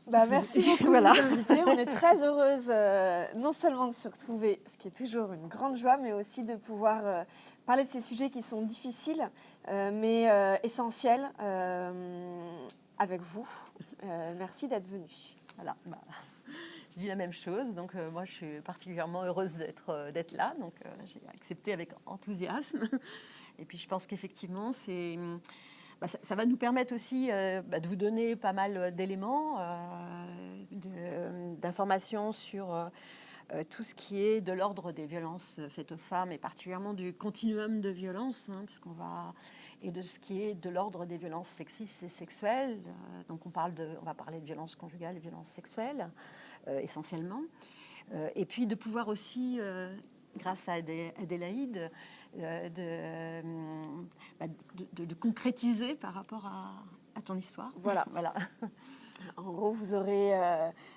Merci beaucoup de Voilà. nous inviter. On est très heureuse non seulement de se retrouver, ce qui est toujours une grande joie, mais aussi de pouvoir parler de ces sujets qui sont difficiles, mais essentiels avec vous. Merci d'être venu. Voilà. Je dis la même chose. Donc, moi, je suis particulièrement heureuse d'être là. Donc, j'ai accepté avec enthousiasme. Et puis, je pense qu'effectivement, ça va nous permettre aussi de vous donner pas mal d'éléments, d'informations sur tout ce qui est de l'ordre des violences faites aux femmes, et particulièrement du continuum de violence, et de ce qui est de l'ordre des violences sexistes et sexuelles. Donc, on va parler de violences conjugales et violences sexuelles, essentiellement. Et puis, de pouvoir aussi, grâce à Adélaïde, de concrétiser par rapport à ton histoire. Voilà. En gros, vous aurez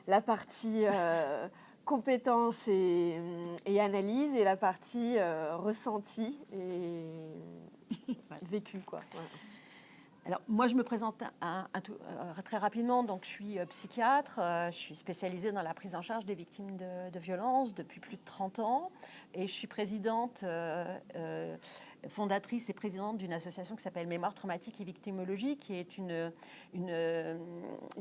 la partie compétences et analyse et la partie ressenti et vécu, quoi. Voilà. Alors, moi, je me présente très rapidement. Donc, je suis psychiatre. Je suis spécialisée dans la prise en charge des victimes de violences depuis plus de 30 ans. Et je suis présidente, fondatrice et présidente d'une association qui s'appelle Mémoire traumatique et victimologie, qui est une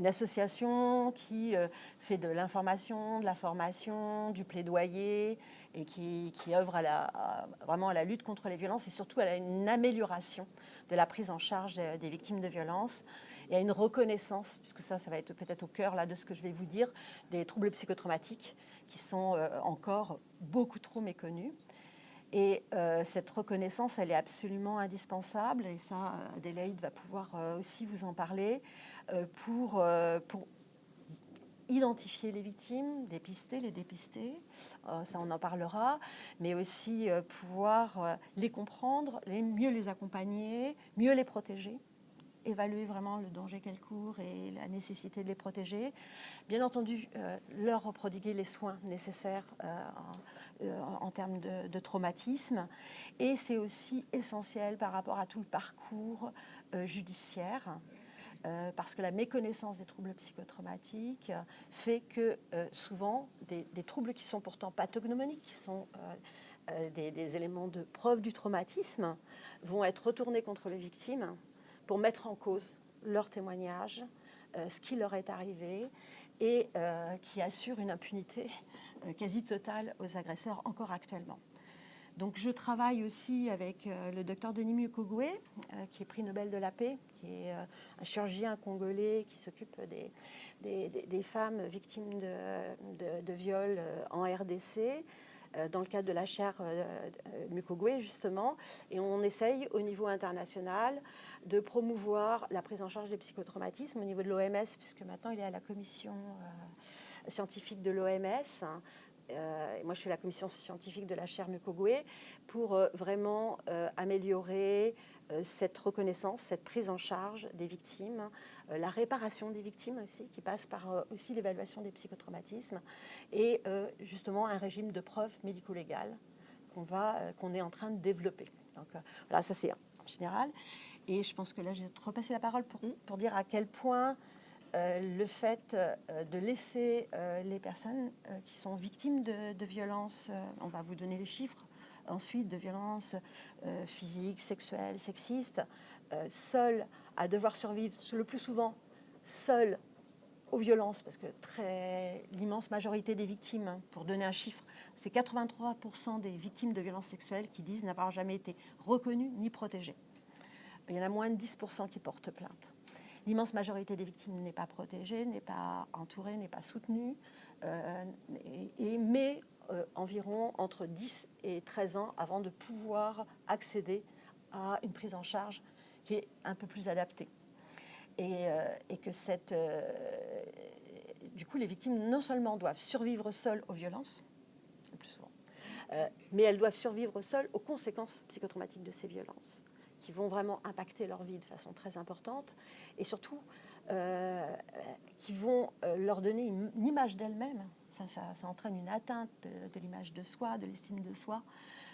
association qui fait de l'information, de la formation, du plaidoyer, et qui œuvre vraiment à la lutte contre les violences et surtout à une amélioration de la prise en charge des victimes de violences et à une reconnaissance, puisque ça va être peut-être au cœur là, de ce que je vais vous dire, des troubles psychotraumatiques qui sont encore beaucoup trop méconnus. Et cette reconnaissance, elle est absolument indispensable, et ça, Adélaïde va pouvoir aussi vous en parler, pour identifier les victimes, les dépister, ça on en parlera, mais aussi pouvoir les comprendre, mieux les accompagner, mieux les protéger, évaluer vraiment le danger qu'elles courent et la nécessité de les protéger. Bien entendu, leur prodiguer les soins nécessaires en termes de traumatisme. Et c'est aussi essentiel par rapport à tout le parcours judiciaire. Parce que la méconnaissance des troubles psychotraumatiques fait que souvent des troubles qui sont pourtant pathognomoniques, qui sont des éléments de preuve du traumatisme, vont être retournés contre les victimes pour mettre en cause leur témoignage, ce qui leur est arrivé, et qui assure une impunité quasi totale aux agresseurs encore actuellement. Donc, je travaille aussi avec le docteur Denis Mukwege, qui est prix Nobel de la paix, qui est un chirurgien congolais qui s'occupe des femmes victimes de viols en RDC, dans le cadre de la chaire Mukwege, justement. Et on essaye, au niveau international, de promouvoir la prise en charge des psychotraumatismes au niveau de l'OMS, puisque maintenant, il est à la commission scientifique de l'OMS. Moi, je suis la commission scientifique de la chaire Mukwege pour vraiment améliorer cette reconnaissance, cette prise en charge des victimes, la réparation des victimes aussi, qui passe par aussi l'évaluation des psychotraumatismes, et justement un régime de preuve médico-légal qu'on est en train de développer. Donc voilà, ça c'est en général. Et je pense que là, je vais te repasser la parole pour dire à quel point le fait de laisser les personnes qui sont victimes de violences, on va vous donner les chiffres ensuite, de violences physiques, sexuelles, sexistes, seules à devoir survivre, le plus souvent seules aux violences, parce que l'immense majorité des victimes, pour donner un chiffre, c'est 83% des victimes de violences sexuelles qui disent n'avoir jamais été reconnues ni protégées. Il y en a moins de 10% qui portent plainte. L'immense majorité des victimes n'est pas protégée, n'est pas entourée, n'est pas soutenue, mais environ entre 10 et 13 ans avant de pouvoir accéder à une prise en charge qui est un peu plus adaptée. Et que du coup, les victimes non seulement doivent survivre seules aux violences, le plus souvent, mais elles doivent survivre seules aux conséquences psychotraumatiques de ces violences, qui vont vraiment impacter leur vie de façon très importante, et surtout qui vont leur donner une image d'elles-mêmes. Enfin, ça entraîne une atteinte de l'image de soi, de l'estime de soi,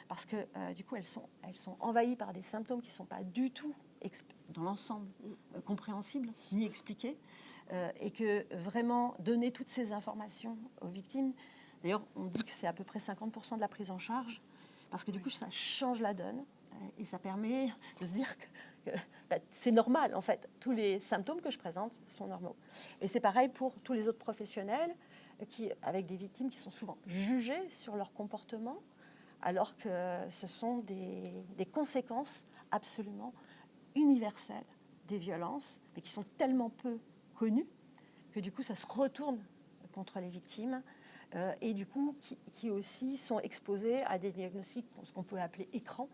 parce que du coup, elles sont envahies par des symptômes qui ne sont pas du tout, dans l'ensemble, compréhensibles ni expliqués. et que vraiment donner toutes ces informations aux victimes, d'ailleurs on dit que c'est à peu près 50% de la prise en charge, parce que du coup ça change la donne et ça permet de se dire que c'est normal en fait, tous les symptômes que je présente sont normaux. Et c'est pareil pour tous les autres professionnels avec des victimes qui sont souvent jugées sur leur comportement, alors que ce sont des conséquences absolument universelles des violences, mais qui sont tellement peu connues que du coup ça se retourne contre les victimes et du coup qui aussi sont exposées à des diagnostics, ce qu'on peut appeler écrans,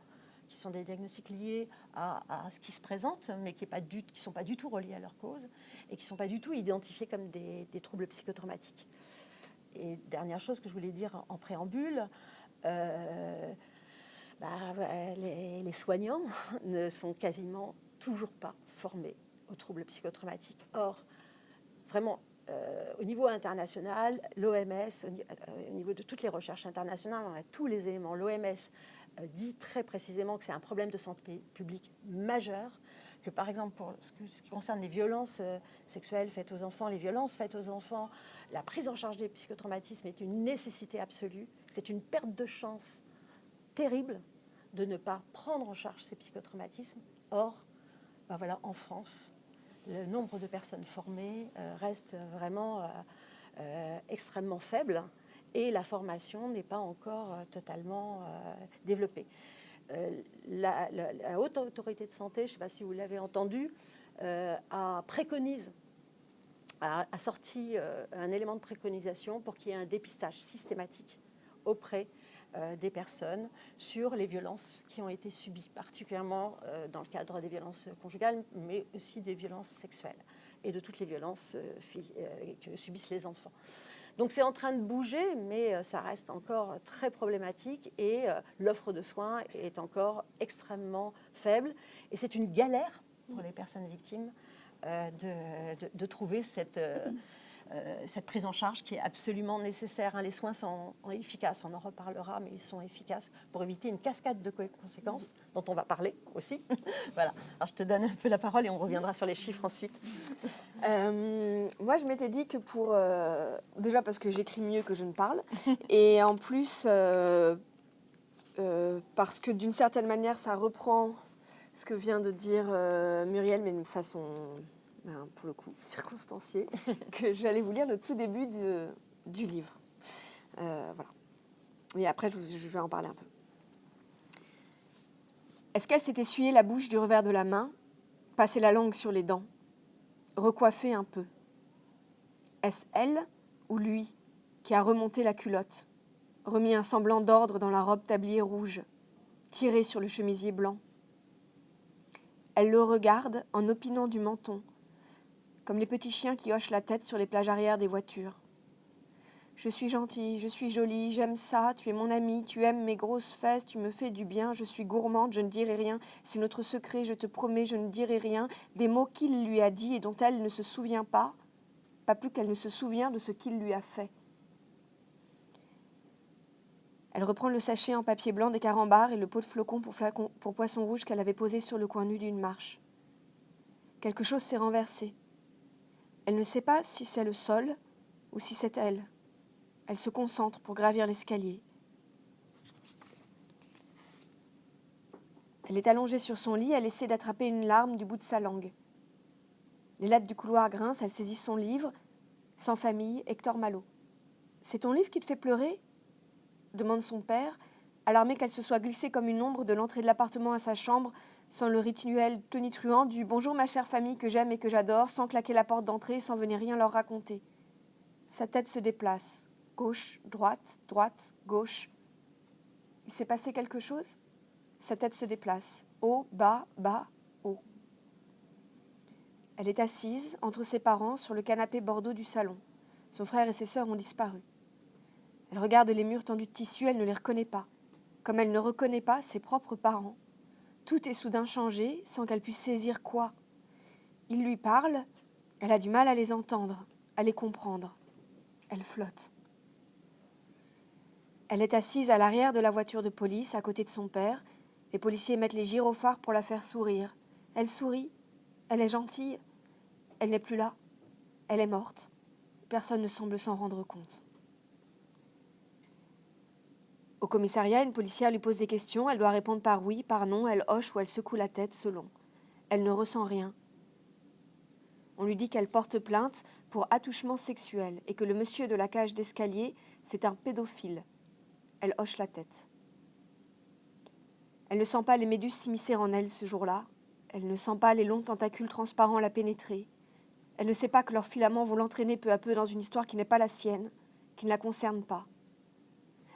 qui sont des diagnostics liés à ce qui se présente, mais qui ne sont pas du tout reliés à leur cause et qui ne sont pas du tout identifiés comme des troubles psychotraumatiques. Et dernière chose que je voulais dire en préambule, les soignants ne sont quasiment toujours pas formés aux troubles psychotraumatiques. Or, vraiment, au niveau international, l'OMS, au niveau de toutes les recherches internationales, on a tous les éléments. L'OMS dit très précisément que c'est un problème de santé publique majeur, que par exemple pour ce qui concerne les violences sexuelles faites aux enfants, les violences faites aux enfants, la prise en charge des psychotraumatismes est une nécessité absolue. C'est une perte de chance terrible de ne pas prendre en charge ces psychotraumatismes. Or, voilà, en France, le nombre de personnes formées reste vraiment extrêmement faible et la formation n'est pas encore totalement développée. La Haute Autorité de Santé, je ne sais pas si vous l'avez entendu, a sorti un élément de préconisation pour qu'il y ait un dépistage systématique auprès des personnes sur les violences qui ont été subies, particulièrement dans le cadre des violences conjugales, mais aussi des violences sexuelles et de toutes les violences que subissent les enfants. Donc c'est en train de bouger, mais ça reste encore très problématique et l'offre de soins est encore extrêmement faible. Et c'est une galère pour les personnes victimes de trouver cette prise en charge qui est absolument nécessaire. Les soins sont efficaces, on en reparlera, mais ils sont efficaces pour éviter une cascade de conséquences dont on va parler aussi. Voilà. Alors je te donne un peu la parole et on reviendra sur les chiffres ensuite. Moi, je m'étais dit que déjà parce que j'écris mieux que je ne parle, et en plus parce que d'une certaine manière, ça reprend ce que vient de dire Muriel, mais d'une façon... pour le coup, circonstancié, que j'allais vous lire le tout début du livre. Voilà. Et après, je vais en parler un peu. Est-ce qu'elle s'est essuyée la bouche du revers de la main, passé la langue sur les dents, recoiffée un peu? Est-ce elle ou lui qui a remonté la culotte, remis un semblant d'ordre dans la robe tablier rouge, tiré sur le chemisier blanc? Elle le regarde en opinant du menton, comme les petits chiens qui hochent la tête sur les plages arrière des voitures. Je suis gentille, je suis jolie, j'aime ça, tu es mon amie, tu aimes mes grosses fesses, tu me fais du bien, je suis gourmande, je ne dirai rien, c'est notre secret, je te promets, je ne dirai rien, des mots qu'il lui a dit et dont elle ne se souvient pas plus qu'elle ne se souvient de ce qu'il lui a fait. Elle reprend le sachet en papier blanc des carambars et le pot de flocons pour poisson rouge qu'elle avait posé sur le coin nu d'une marche. Quelque chose s'est renversé. Elle ne sait pas si c'est le sol ou si c'est elle. Elle se concentre pour gravir l'escalier. Elle est allongée sur son lit, elle essaie d'attraper une larme du bout de sa langue. Les lattes du couloir grincent, elle saisit son livre, Sans famille, Hector Malot. « C'est ton livre qui te fait pleurer ?» demande son père, alarmé qu'elle se soit glissée comme une ombre de l'entrée de l'appartement à sa chambre, sans le rituel tonitruant du « Bonjour ma chère famille que j'aime et que j'adore », sans claquer la porte d'entrée, sans venir rien leur raconter. Sa tête se déplace. Gauche, droite, droite, gauche. Il s'est passé quelque chose ? Sa tête se déplace. Haut, bas, bas, haut. Elle est assise, entre ses parents, sur le canapé bordeaux du salon. Son frère et ses sœurs ont disparu. Elle regarde les murs tendus de tissu, elle ne les reconnaît pas. Comme elle ne reconnaît pas ses propres parents. Tout est soudain changé, sans qu'elle puisse saisir quoi. Ils lui parlent, elle a du mal à les entendre, à les comprendre. Elle flotte. Elle est assise à l'arrière de la voiture de police, à côté de son père. Les policiers mettent les gyrophares pour la faire sourire. Elle sourit. Elle est gentille. Elle n'est plus là. Elle est morte. Personne ne semble s'en rendre compte. Au commissariat, une policière lui pose des questions. Elle doit répondre par oui, par non. Elle hoche ou elle secoue la tête selon. Elle ne ressent rien. On lui dit qu'elle porte plainte pour attouchement sexuel et que le monsieur de la cage d'escalier, c'est un pédophile. Elle hoche la tête. Elle ne sent pas les méduses s'immiscer en elle ce jour-là. Elle ne sent pas les longs tentacules transparents la pénétrer. Elle ne sait pas que leurs filaments vont l'entraîner peu à peu dans une histoire qui n'est pas la sienne, qui ne la concerne pas.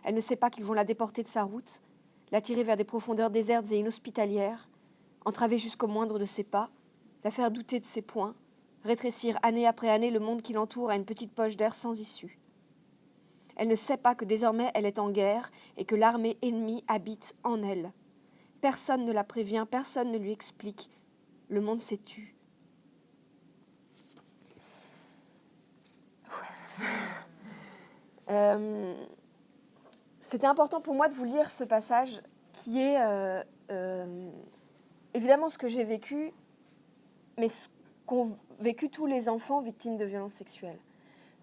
Elle ne sait pas qu'ils vont la déporter de sa route, la tirer vers des profondeurs désertes et inhospitalières, entraver jusqu'au moindre de ses pas, la faire douter de ses poings, rétrécir année après année le monde qui l'entoure à une petite poche d'air sans issue. Elle ne sait pas que désormais elle est en guerre et que l'armée ennemie habite en elle. Personne ne la prévient, personne ne lui explique. Le monde s'est tu. C'était important pour moi de vous lire ce passage qui est évidemment ce que j'ai vécu, mais ce qu'ont vécu tous les enfants victimes de violences sexuelles.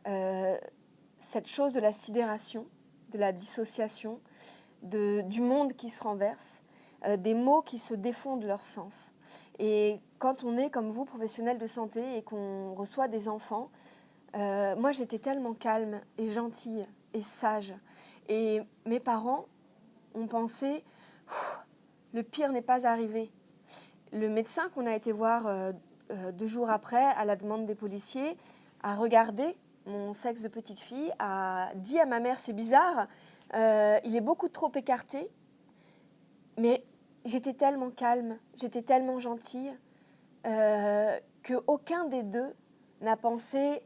Cette chose de la sidération, de la dissociation, du monde qui se renverse, des mots qui se défont de leur sens. Et quand on est, comme vous, professionnel de santé et qu'on reçoit des enfants, moi j'étais tellement calme et gentille et sage. Et mes parents ont pensé, le pire n'est pas arrivé. Le médecin qu'on a été voir 2 jours après, à la demande des policiers, a regardé mon sexe de petite fille, a dit à ma mère, c'est bizarre, il est beaucoup trop écarté, mais j'étais tellement calme, j'étais tellement gentille, qu'aucun des deux n'a pensé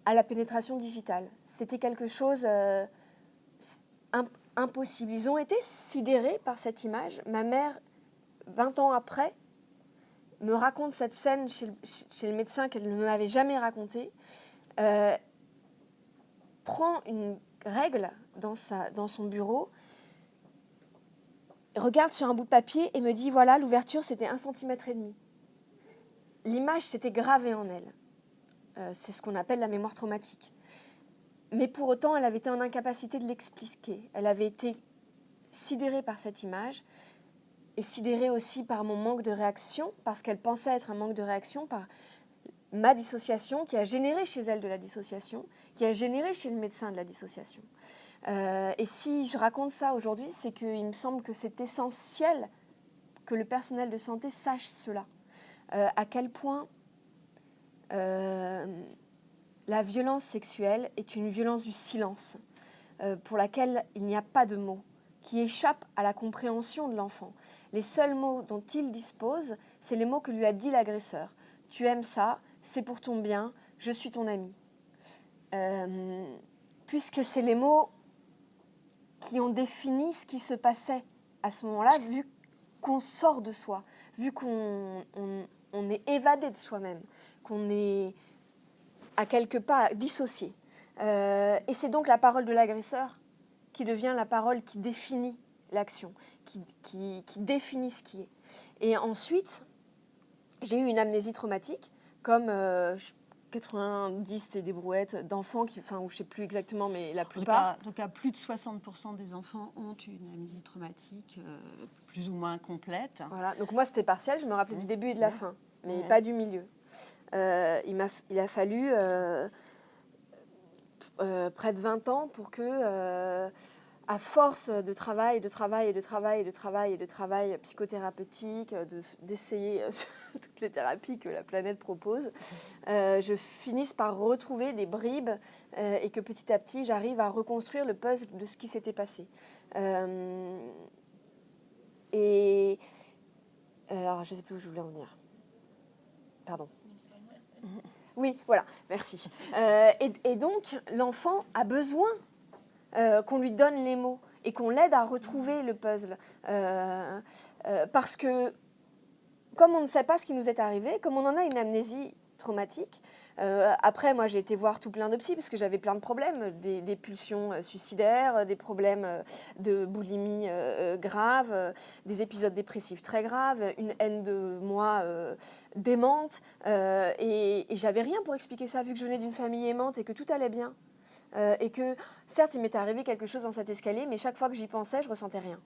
à la pénétration digitale. C'était quelque chose impossible. Ils ont été sidérés par cette image. Ma mère, 20 ans après, me raconte cette scène chez le médecin qu'elle ne m'avait jamais racontée, prend une règle dans son bureau, regarde sur un bout de papier et me dit, voilà, l'ouverture, c'était 1,5 cm. L'image s'était gravée en elle. C'est ce qu'on appelle la mémoire traumatique. Mais pour autant, elle avait été en incapacité de l'expliquer. Elle avait été sidérée par cette image et sidérée aussi par mon manque de réaction, parce qu'elle pensait être un manque de réaction, par ma dissociation qui a généré chez elle de la dissociation, qui a généré chez le médecin de la dissociation. Et si je raconte ça aujourd'hui, c'est qu'il me semble que c'est essentiel que le personnel de santé sache cela. À quel point la violence sexuelle est une violence du silence, pour laquelle il n'y a pas de mots, qui échappent à la compréhension de l'enfant. Les seuls mots dont il dispose, c'est les mots que lui a dit l'agresseur. Tu aimes ça, c'est pour ton bien, je suis ton ami. Puisque c'est les mots qui ont défini ce qui se passait à ce moment-là, vu qu'on sort de soi, vu qu'on est évadé de soi-même, qu'on est à quelques pas dissocié. Et c'est donc la parole de l'agresseur qui devient la parole qui définit l'action, qui définit ce qui est. Et ensuite, j'ai eu une amnésie traumatique, comme 90 et des brouettes d'enfants, ou je ne sais plus exactement, mais la plupart. Donc, plus de 60% des enfants ont une amnésie traumatique plus ou moins complète. Voilà. Donc moi, c'était partiel, je me rappelais du début et de la fin, mais pas du milieu. Il a fallu près de 20 ans pour que, à force de travail psychothérapeutique, d'essayer toutes les thérapies que la planète propose, je finisse par retrouver des bribes et que petit à petit, j'arrive à reconstruire le puzzle de ce qui s'était passé. Et alors, je ne sais plus où je voulais en venir. Pardon. Oui, voilà, merci. Et donc, l'enfant a besoin qu'on lui donne les mots et qu'on l'aide à retrouver le puzzle. Parce que, comme on ne sait pas ce qui nous est arrivé, comme on en a une amnésie traumatique. Après, moi, j'ai été voir tout plein de psy parce que j'avais plein de problèmes, des pulsions suicidaires, des problèmes de boulimie grave, des épisodes dépressifs très graves, une haine de moi démente. Et j'avais rien pour expliquer ça, vu que je venais d'une famille aimante et que tout allait bien. Et que, certes, il m'était arrivé quelque chose dans cet escalier, mais chaque fois que j'y pensais, je ressentais rien.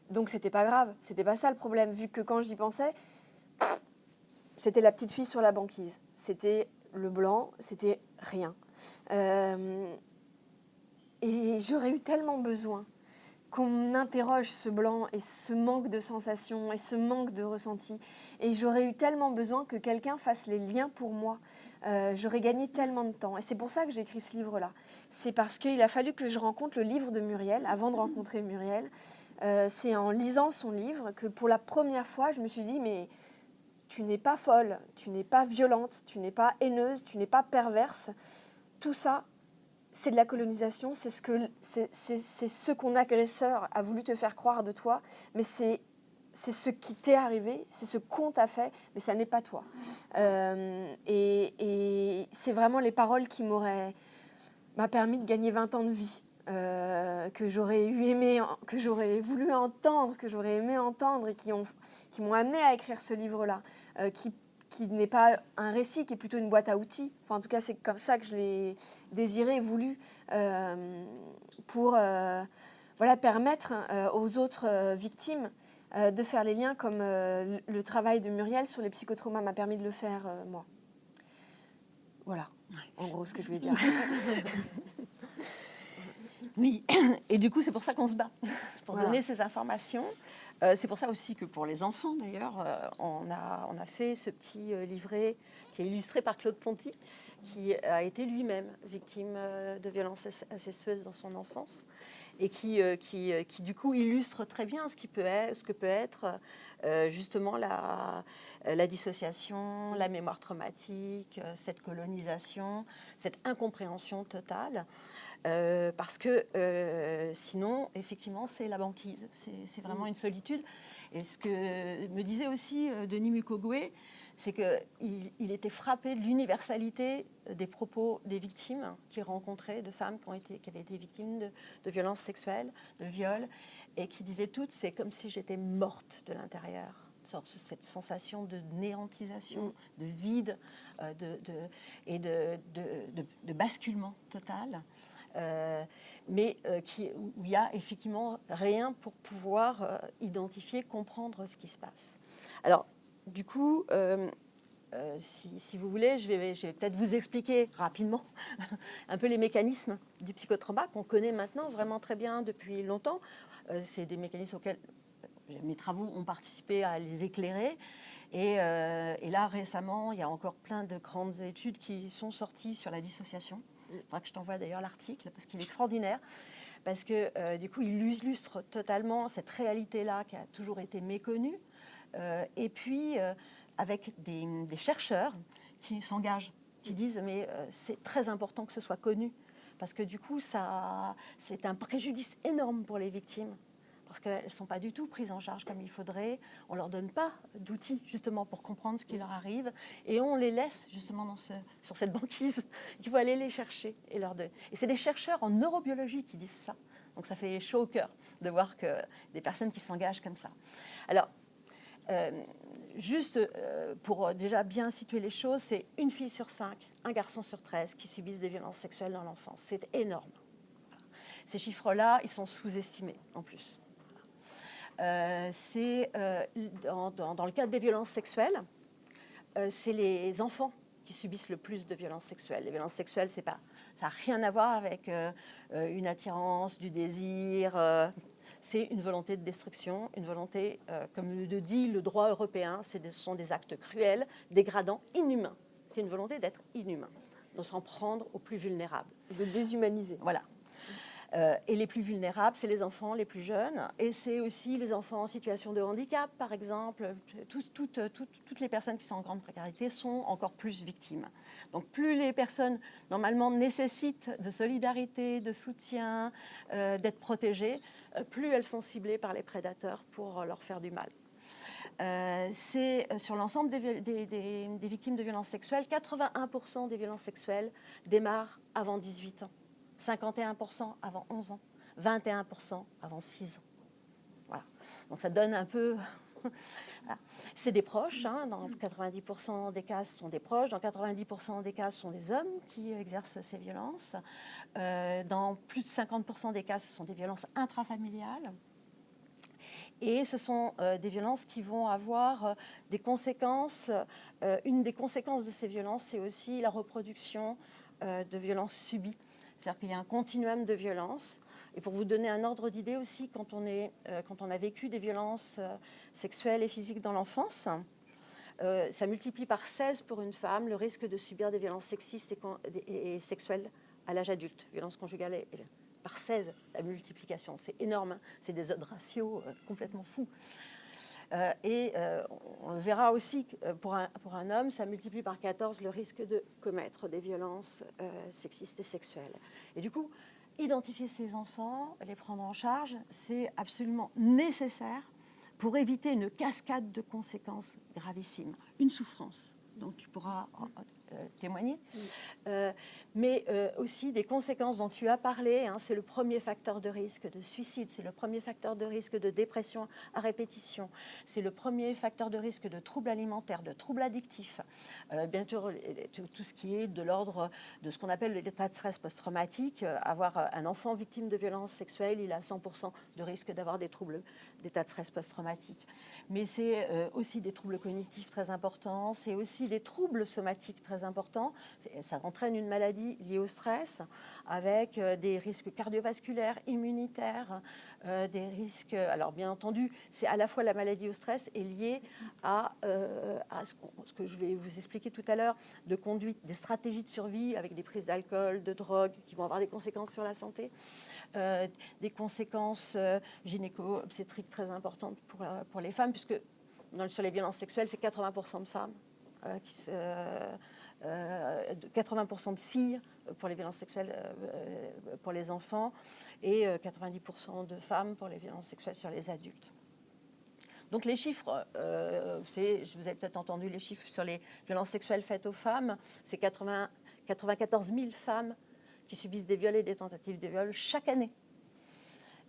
Donc, c'était pas grave, c'était pas ça le problème, vu que quand j'y pensais, c'était la petite fille sur la banquise. C'était le blanc, c'était rien. Et j'aurais eu tellement besoin qu'on interroge ce blanc et ce manque de sensations et ce manque de ressenti. Et j'aurais eu tellement besoin que quelqu'un fasse les liens pour moi. J'aurais gagné tellement de temps. Et c'est pour ça que j'ai écrit ce livre-là. C'est parce qu'il a fallu que je rencontre le livre de Muriel avant de rencontrer Muriel. C'est en lisant son livre que pour la première fois, je me suis dit, mais tu n'es pas folle, tu n'es pas violente, tu n'es pas haineuse, tu n'es pas perverse. Tout ça, c'est de la colonisation, c'est ce qu'on agresseur a voulu te faire croire de toi, mais c'est ce qui t'est arrivé, c'est ce qu'on t'a fait, mais ça n'est pas toi. Et c'est vraiment les paroles qui m'a permis de gagner 20 ans de vie. Que j'aurais voulu entendre, que j'aurais aimé entendre et qui m'ont amené à écrire ce livre-là, qui n'est pas un récit, qui est plutôt une boîte à outils. Enfin, en tout cas, c'est comme ça que je l'ai désiré et voulu pour permettre aux autres victimes de faire les liens comme le travail de Muriel sur les psychotraumas m'a permis de le faire moi. Voilà, en gros, ce que je voulais dire. Oui, et du coup, c'est pour ça qu'on se bat, pour donner ces informations. C'est pour ça aussi que pour les enfants, d'ailleurs, on a fait ce petit livret qui est illustré par Claude Ponty, qui a été lui-même victime de violences incestueuses dans son enfance et qui du coup, illustre très bien ce que peut être justement la dissociation, la mémoire traumatique, cette colonisation, cette incompréhension totale. Parce que sinon, effectivement, c'est la banquise, c'est vraiment une solitude. Et ce que me disait aussi Denis Mukwege, c'est qu'il était frappé de l'universalité des propos des victimes qu'il rencontrait, de femmes qui avaient été victimes de violences sexuelles, de viols, et qui disaient toutes, c'est comme si j'étais morte de l'intérieur. Cette sensation de néantisation, de vide et de basculement total. Mais où il n'y a effectivement rien pour pouvoir identifier, comprendre ce qui se passe. Alors, du coup, si vous voulez, je vais peut-être vous expliquer rapidement un peu les mécanismes du psychotrauma qu'on connaît maintenant vraiment très bien depuis longtemps. C'est des mécanismes auxquels mes travaux ont participé à les éclairer. Et là, récemment, il y a encore plein de grandes études qui sont sorties sur la dissociation. Il faudra que je t'envoie d'ailleurs l'article parce qu'il est extraordinaire, parce que du coup, il illustre totalement cette réalité-là qui a toujours été méconnue. Et puis, avec des chercheurs qui s'engagent, qui disent mais c'est très important que ce soit connu, parce que du coup, c'est un préjudice énorme pour les victimes. Parce qu'elles ne sont pas du tout prises en charge comme il faudrait. On ne leur donne pas d'outils justement pour comprendre ce qui leur arrive. Et on les laisse justement sur cette banquise. Il faut aller les chercher et leur donner. Et c'est des chercheurs en neurobiologie qui disent ça. Donc ça fait chaud au cœur de voir que des personnes qui s'engagent comme ça. Alors, juste pour déjà bien situer les choses, c'est une fille sur 5, un garçon sur 13 qui subissent des violences sexuelles dans l'enfance. C'est énorme. Ces chiffres-là, ils sont sous-estimés en plus. C'est dans le cadre des violences sexuelles, c'est les enfants qui subissent le plus de violences sexuelles. Les violences sexuelles, ça n'a rien à voir avec une attirance, du désir. C'est une volonté de destruction, une volonté, comme le dit le droit européen, ce sont des actes cruels, dégradants, inhumains. C'est une volonté d'être inhumain, de s'en prendre aux plus vulnérables. De déshumaniser. Voilà. Et les plus vulnérables, c'est les enfants les plus jeunes, et c'est aussi les enfants en situation de handicap, par exemple. Toutes les personnes qui sont en grande précarité sont encore plus victimes. Donc plus les personnes, normalement, nécessitent de solidarité, de soutien, d'être protégées, plus elles sont ciblées par les prédateurs pour leur faire du mal. c'est sur l'ensemble des victimes de violences sexuelles, 81% des violences sexuelles démarrent avant 18 ans, 51% avant 11 ans, 21% avant 6 ans. Voilà. Donc ça donne un peu... Voilà. C'est des proches, hein. Dans 90% des cas, ce sont des proches. Dans 90% des cas, ce sont des hommes qui exercent ces violences. Dans plus de 50% des cas, ce sont des violences intrafamiliales. Et ce sont des violences qui vont avoir des conséquences. Une des conséquences de ces violences, c'est aussi la reproduction de violences subies. C'est-à-dire qu'il y a un continuum de violences. Et pour vous donner un ordre d'idée aussi, quand on a vécu des violences sexuelles et physiques dans l'enfance, ça multiplie par 16 pour une femme le risque de subir des violences sexistes et sexuelles à l'âge adulte. Violences conjugales par 16, la multiplication, c'est énorme. Hein. C'est des odds ratios complètement fous. On verra aussi que pour un homme, ça multiplie par 14 le risque de commettre des violences sexistes et sexuelles. Et du coup, identifier ces enfants, les prendre en charge, c'est absolument nécessaire pour éviter une cascade de conséquences gravissimes, une souffrance dont tu pourras témoigner, mais aussi des conséquences dont tu as parlé. Hein, c'est le premier facteur de risque de suicide, c'est le premier facteur de risque de dépression à répétition, c'est le premier facteur de risque de troubles alimentaires, de troubles addictifs, bien sûr tout ce qui est de l'ordre de ce qu'on appelle l'état de stress post-traumatique. Avoir un enfant victime de violences sexuelles, il a 100% de risque d'avoir des troubles d'état de stress post-traumatique. Mais c'est aussi des troubles cognitifs très importants, c'est aussi des troubles somatiques très importants. Ça entraîne une maladie liée au stress, avec des risques cardiovasculaires, immunitaires, des risques... Alors bien entendu, c'est à la fois la maladie au stress est liée à ce que je vais vous expliquer tout à l'heure, de conduite, des stratégies de survie avec des prises d'alcool, de drogue, qui vont avoir des conséquences sur la santé. Des conséquences gynéco-obstétriques très importantes pour les femmes, puisque sur les violences sexuelles, c'est 80% de femmes, 80% de filles pour les violences sexuelles pour les enfants, et 90% de femmes pour les violences sexuelles sur les adultes. Donc les chiffres, vous avez peut-être entendu les chiffres sur les violences sexuelles faites aux femmes, c'est 94 000 femmes qui subissent des viols et des tentatives de viol chaque année.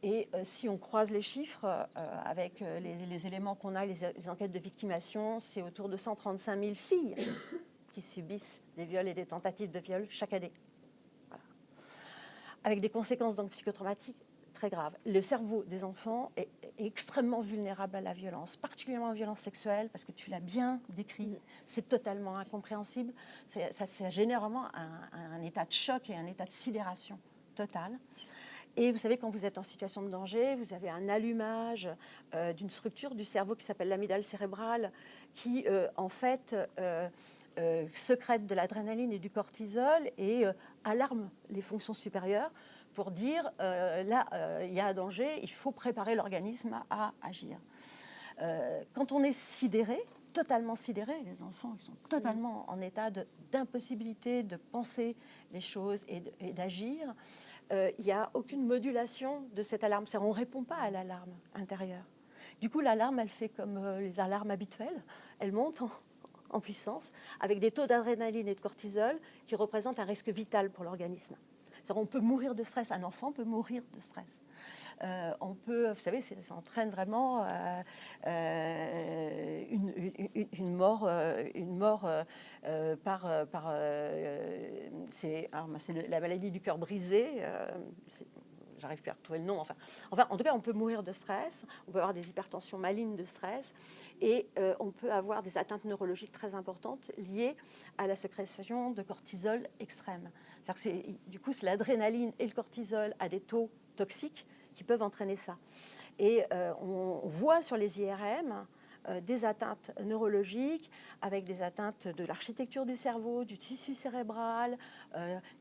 Et si on croise les chiffres avec les éléments qu'on a, les enquêtes de victimation, c'est autour de 135 000 filles qui subissent des viols et des tentatives de viol chaque année. Voilà. Avec des conséquences donc psychotraumatiques très graves. Le cerveau des enfants est extrêmement vulnérable à la violence, particulièrement à la violence sexuelle, parce que tu l'as bien décrit, c'est totalement incompréhensible. Ça génère vraiment un état de choc et un état de sidération totale. Et vous savez, quand vous êtes en situation de danger, vous avez un allumage d'une structure du cerveau qui s'appelle l'amygdale cérébrale, qui en fait sécrète de l'adrénaline et du cortisol et alarme les fonctions supérieures pour dire là, il y a un danger, il faut préparer l'organisme à agir. Quand on est sidéré, totalement sidéré, les enfants ils sont totalement en état d'impossibilité de penser les choses et d'agir, il n'y a aucune modulation de cette alarme. C'est-à-dire, on ne répond pas à l'alarme intérieure. Du coup, l'alarme, elle fait comme les alarmes habituelles, elle monte en puissance avec des taux d'adrénaline et de cortisol qui représentent un risque vital pour l'organisme. On peut mourir de stress, un enfant peut mourir de stress. On peut, vous savez, ça entraîne vraiment une mort c'est la maladie du cœur brisé. J'arrive plus à retrouver le nom. Enfin, en tout cas, on peut mourir de stress. On peut avoir des hypertensions malignes de stress. Et on peut avoir des atteintes neurologiques très importantes liées à la sécrétion de cortisol extrême. Du coup, c'est l'adrénaline et le cortisol à des taux toxiques qui peuvent entraîner ça. Et on voit sur les IRM des atteintes neurologiques avec des atteintes de l'architecture du cerveau, du tissu cérébral,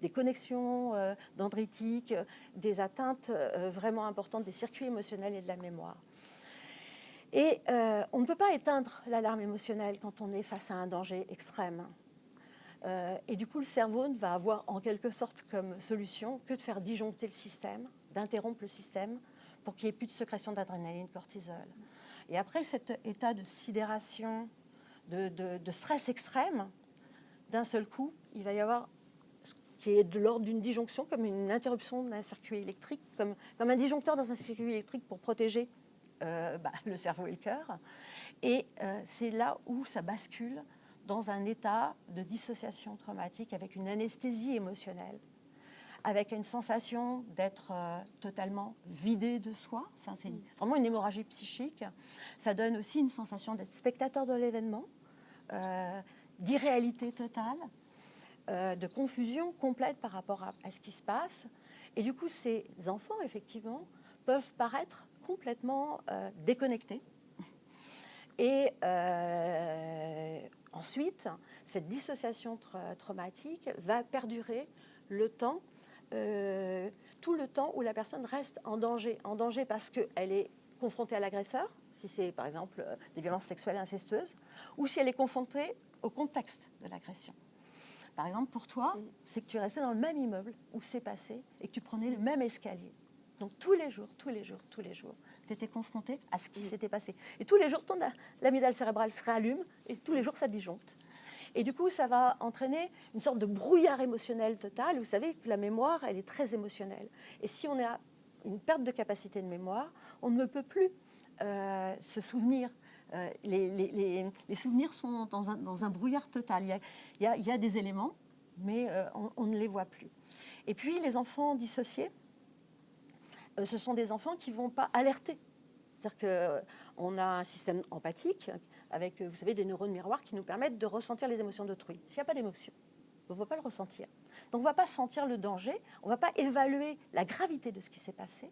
des connexions dendritiques, des atteintes vraiment importantes des circuits émotionnels et de la mémoire. Et on ne peut pas éteindre l'alarme émotionnelle quand on est face à un danger extrême. Et du coup, le cerveau ne va avoir en quelque sorte comme solution que de faire disjoncter le système, d'interrompre le système pour qu'il n'y ait plus de sécrétion d'adrénaline, cortisol. Et après cet état de sidération, de stress extrême, d'un seul coup, il va y avoir ce qui est de l'ordre d'une disjonction, comme une interruption d'un circuit électrique, comme un disjoncteur dans un circuit électrique pour protéger le cerveau et le cœur. Et c'est là où ça bascule dans un état de dissociation traumatique avec une anesthésie émotionnelle, avec une sensation d'être totalement vidé de soi. Enfin, c'est vraiment une hémorragie psychique. Ça donne aussi une sensation d'être spectateur de l'événement, d'irréalité totale, de confusion complète par rapport à ce qui se passe. Et du coup, ces enfants, effectivement, peuvent paraître complètement déconnectés. Et ensuite, cette dissociation traumatique va perdurer le temps, tout le temps où la personne reste en danger parce qu'elle est confrontée à l'agresseur, si c'est par exemple des violences sexuelles incestueuses, ou si elle est confrontée au contexte de l'agression. Par exemple, pour toi, c'est que tu restais dans le même immeuble où c'est passé et que tu prenais le même escalier. Donc tous les jours, tu étais confronté à ce qui s'était passé. Et tous les jours, l'amygdale cérébrale se réallume et tous les jours, ça disjoncte. Et du coup, ça va entraîner une sorte de brouillard émotionnel total. Vous savez que la mémoire, elle est très émotionnelle. Et si on a une perte de capacité de mémoire, on ne peut plus se souvenir. Les souvenirs sont dans un brouillard total. Il y a des éléments, mais on ne les voit plus. Et puis, les enfants dissociés, ce sont des enfants qui ne vont pas alerter. C'est-à-dire qu'on a un système empathique avec, vous savez, des neurones miroirs qui nous permettent de ressentir les émotions d'autrui. S'il n'y a pas d'émotion, on ne va pas le ressentir. Donc, on ne va pas sentir le danger, on ne va pas évaluer la gravité de ce qui s'est passé.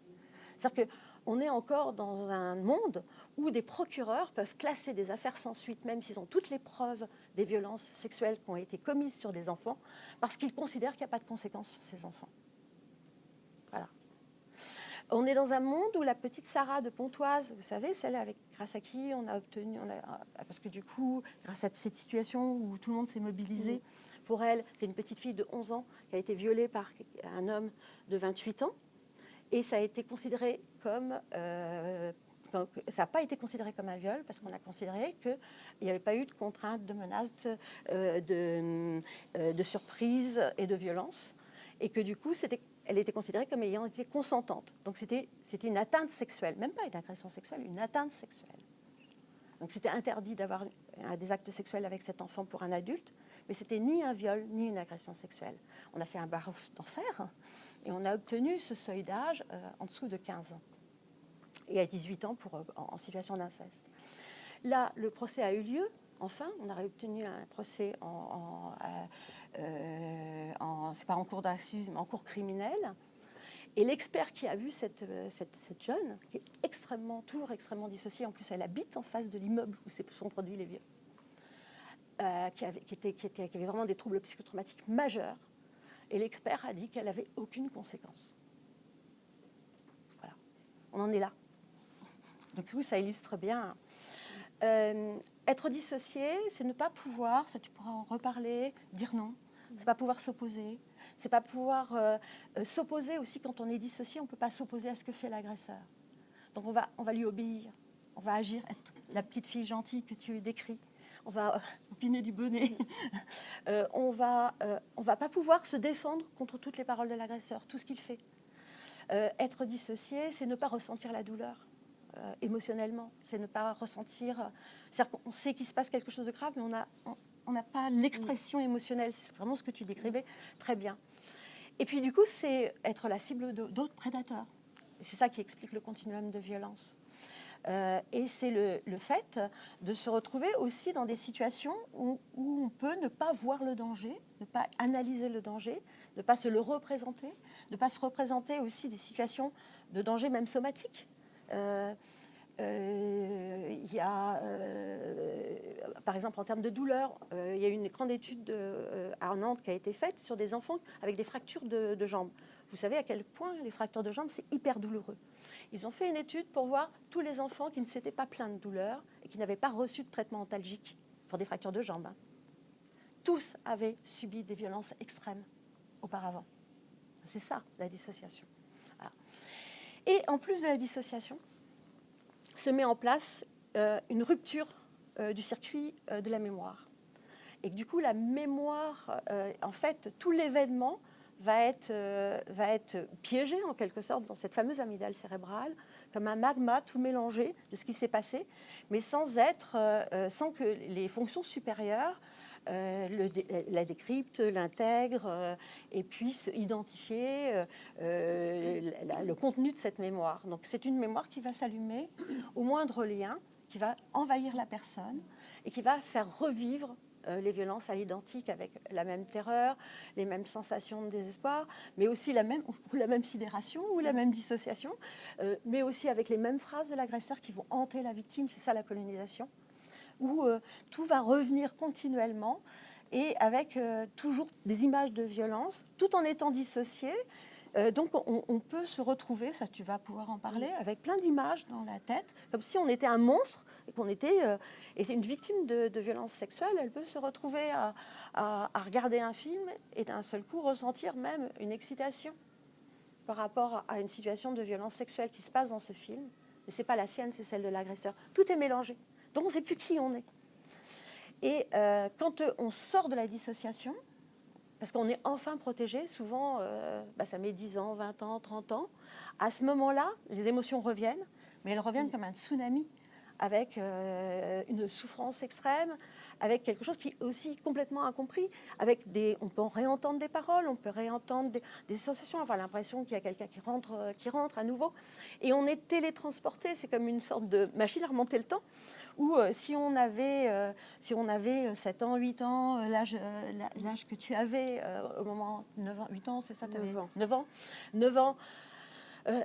C'est-à-dire qu'on est encore dans un monde où des procureurs peuvent classer des affaires sans suite, même s'ils ont toutes les preuves des violences sexuelles qui ont été commises sur des enfants, parce qu'ils considèrent qu'il n'y a pas de conséquences sur ces enfants. Voilà. On est dans un monde où la petite Sarah de Pontoise, vous savez, celle grâce à qui on a obtenu, parce que du coup, grâce à cette situation où tout le monde s'est mobilisé, pour elle, c'est une petite fille de 11 ans qui a été violée par un homme de 28 ans. Et ça a été considéré comme... ça n'a pas été considéré comme un viol parce qu'on a considéré qu'il n'y avait pas eu de contrainte, de menace, de surprise et de violence. Et que du coup, elle était considérée comme ayant été consentante. Donc c'était une atteinte sexuelle, même pas une agression sexuelle, une atteinte sexuelle. Donc c'était interdit d'avoir des actes sexuels avec cet enfant pour un adulte, mais c'était ni un viol, ni une agression sexuelle. On a fait un barreau d'enfer et on a obtenu ce seuil d'âge en dessous de 15 ans. Et à 18 ans en situation d'inceste. Là, le procès a eu lieu. Enfin, on a obtenu un procès c'est pas en cours d'assises, mais en cours criminel. Et l'expert qui a vu cette jeune, qui est toujours extrêmement dissociée, en plus elle habite en face de l'immeuble où se sont produits les viols, qui avait vraiment des troubles psychotraumatiques majeurs. Et l'expert a dit qu'elle n'avait aucune conséquence. Voilà, on en est là. Donc oui, ça illustre bien. Être dissocié, c'est ne pas pouvoir, ça tu pourras en reparler, dire non. C'est pas pouvoir s'opposer. C'est pas pouvoir s'opposer aussi quand on est dissocié. On ne peut pas s'opposer à ce que fait l'agresseur. Donc on va lui obéir. On va agir, être la petite fille gentille que tu décris. On va opiner du bonnet. On va pas pouvoir se défendre contre toutes les paroles de l'agresseur, tout ce qu'il fait. Être dissocié, c'est ne pas ressentir la douleur émotionnellement. C'est ne pas ressentir... C'est-à-dire qu'on sait qu'il se passe quelque chose de grave, mais on n'a pas l'expression émotionnelle. C'est vraiment ce que tu décrivais très bien. Et puis du coup, c'est être la cible d'autres prédateurs. C'est ça qui explique le continuum de violence. Et c'est le fait de se retrouver aussi dans des situations où on peut ne pas voir le danger, ne pas analyser le danger, ne pas se le représenter, ne pas se représenter aussi des situations de danger même somatique. Il y a, par exemple, en termes de douleur, il y a une grande étude à Nantes qui a été faite sur des enfants avec des fractures de jambes. Vous savez à quel point les fractures de jambes, c'est hyper douloureux. Ils ont fait une étude pour voir tous les enfants qui ne s'étaient pas plaints de douleur et qui n'avaient pas reçu de traitement antalgique pour des fractures de jambes. Tous avaient subi des violences extrêmes auparavant. C'est ça, la dissociation. Voilà. Et en plus de la dissociation, se met en place une rupture du circuit de la mémoire. Et que, du coup, la mémoire, en fait, tout l'événement va être piégé, en quelque sorte, dans cette fameuse amygdale cérébrale, comme un magma tout mélangé de ce qui s'est passé, mais sans que les fonctions supérieures la décryptent, l'intègrent et puissent identifier le contenu de cette mémoire. Donc c'est une mémoire qui va s'allumer au moindre lien, qui va envahir la personne et qui va faire revivre les violences à l'identique avec la même terreur, les mêmes sensations de désespoir, mais aussi la même sidération ou la même dissociation, mais aussi avec les mêmes phrases de l'agresseur qui vont hanter la victime. C'est ça la colonisation, où tout va revenir continuellement et avec toujours des images de violence, tout en étant dissocié. Donc on peut se retrouver, ça tu vas pouvoir en parler, avec plein d'images dans la tête, comme si on était un monstre et qu'on était... et c'est une victime de violence sexuelle, elle peut se retrouver à regarder un film et d'un seul coup ressentir même une excitation par rapport à une situation de violence sexuelle qui se passe dans ce film. Mais ce n'est pas la sienne, c'est celle de l'agresseur. Tout est mélangé. Donc on ne sait plus qui on est. Et quand on sort de la dissociation, parce qu'on est enfin protégé, souvent ça met 10 ans, 20 ans, 30 ans, à ce moment-là, les émotions reviennent, mais elles reviennent comme un tsunami, avec une souffrance extrême, avec quelque chose qui est aussi complètement incompris, on peut réentendre des paroles, on peut réentendre des sensations, avoir l'impression qu'il y a quelqu'un qui rentre à nouveau, et on est télétransporté, c'est comme une sorte de machine à remonter le temps, où si on avait 7 ans, 8 ans, l'âge que tu avais au moment 9 ans, 8 ans, c'est ça, 9 ans,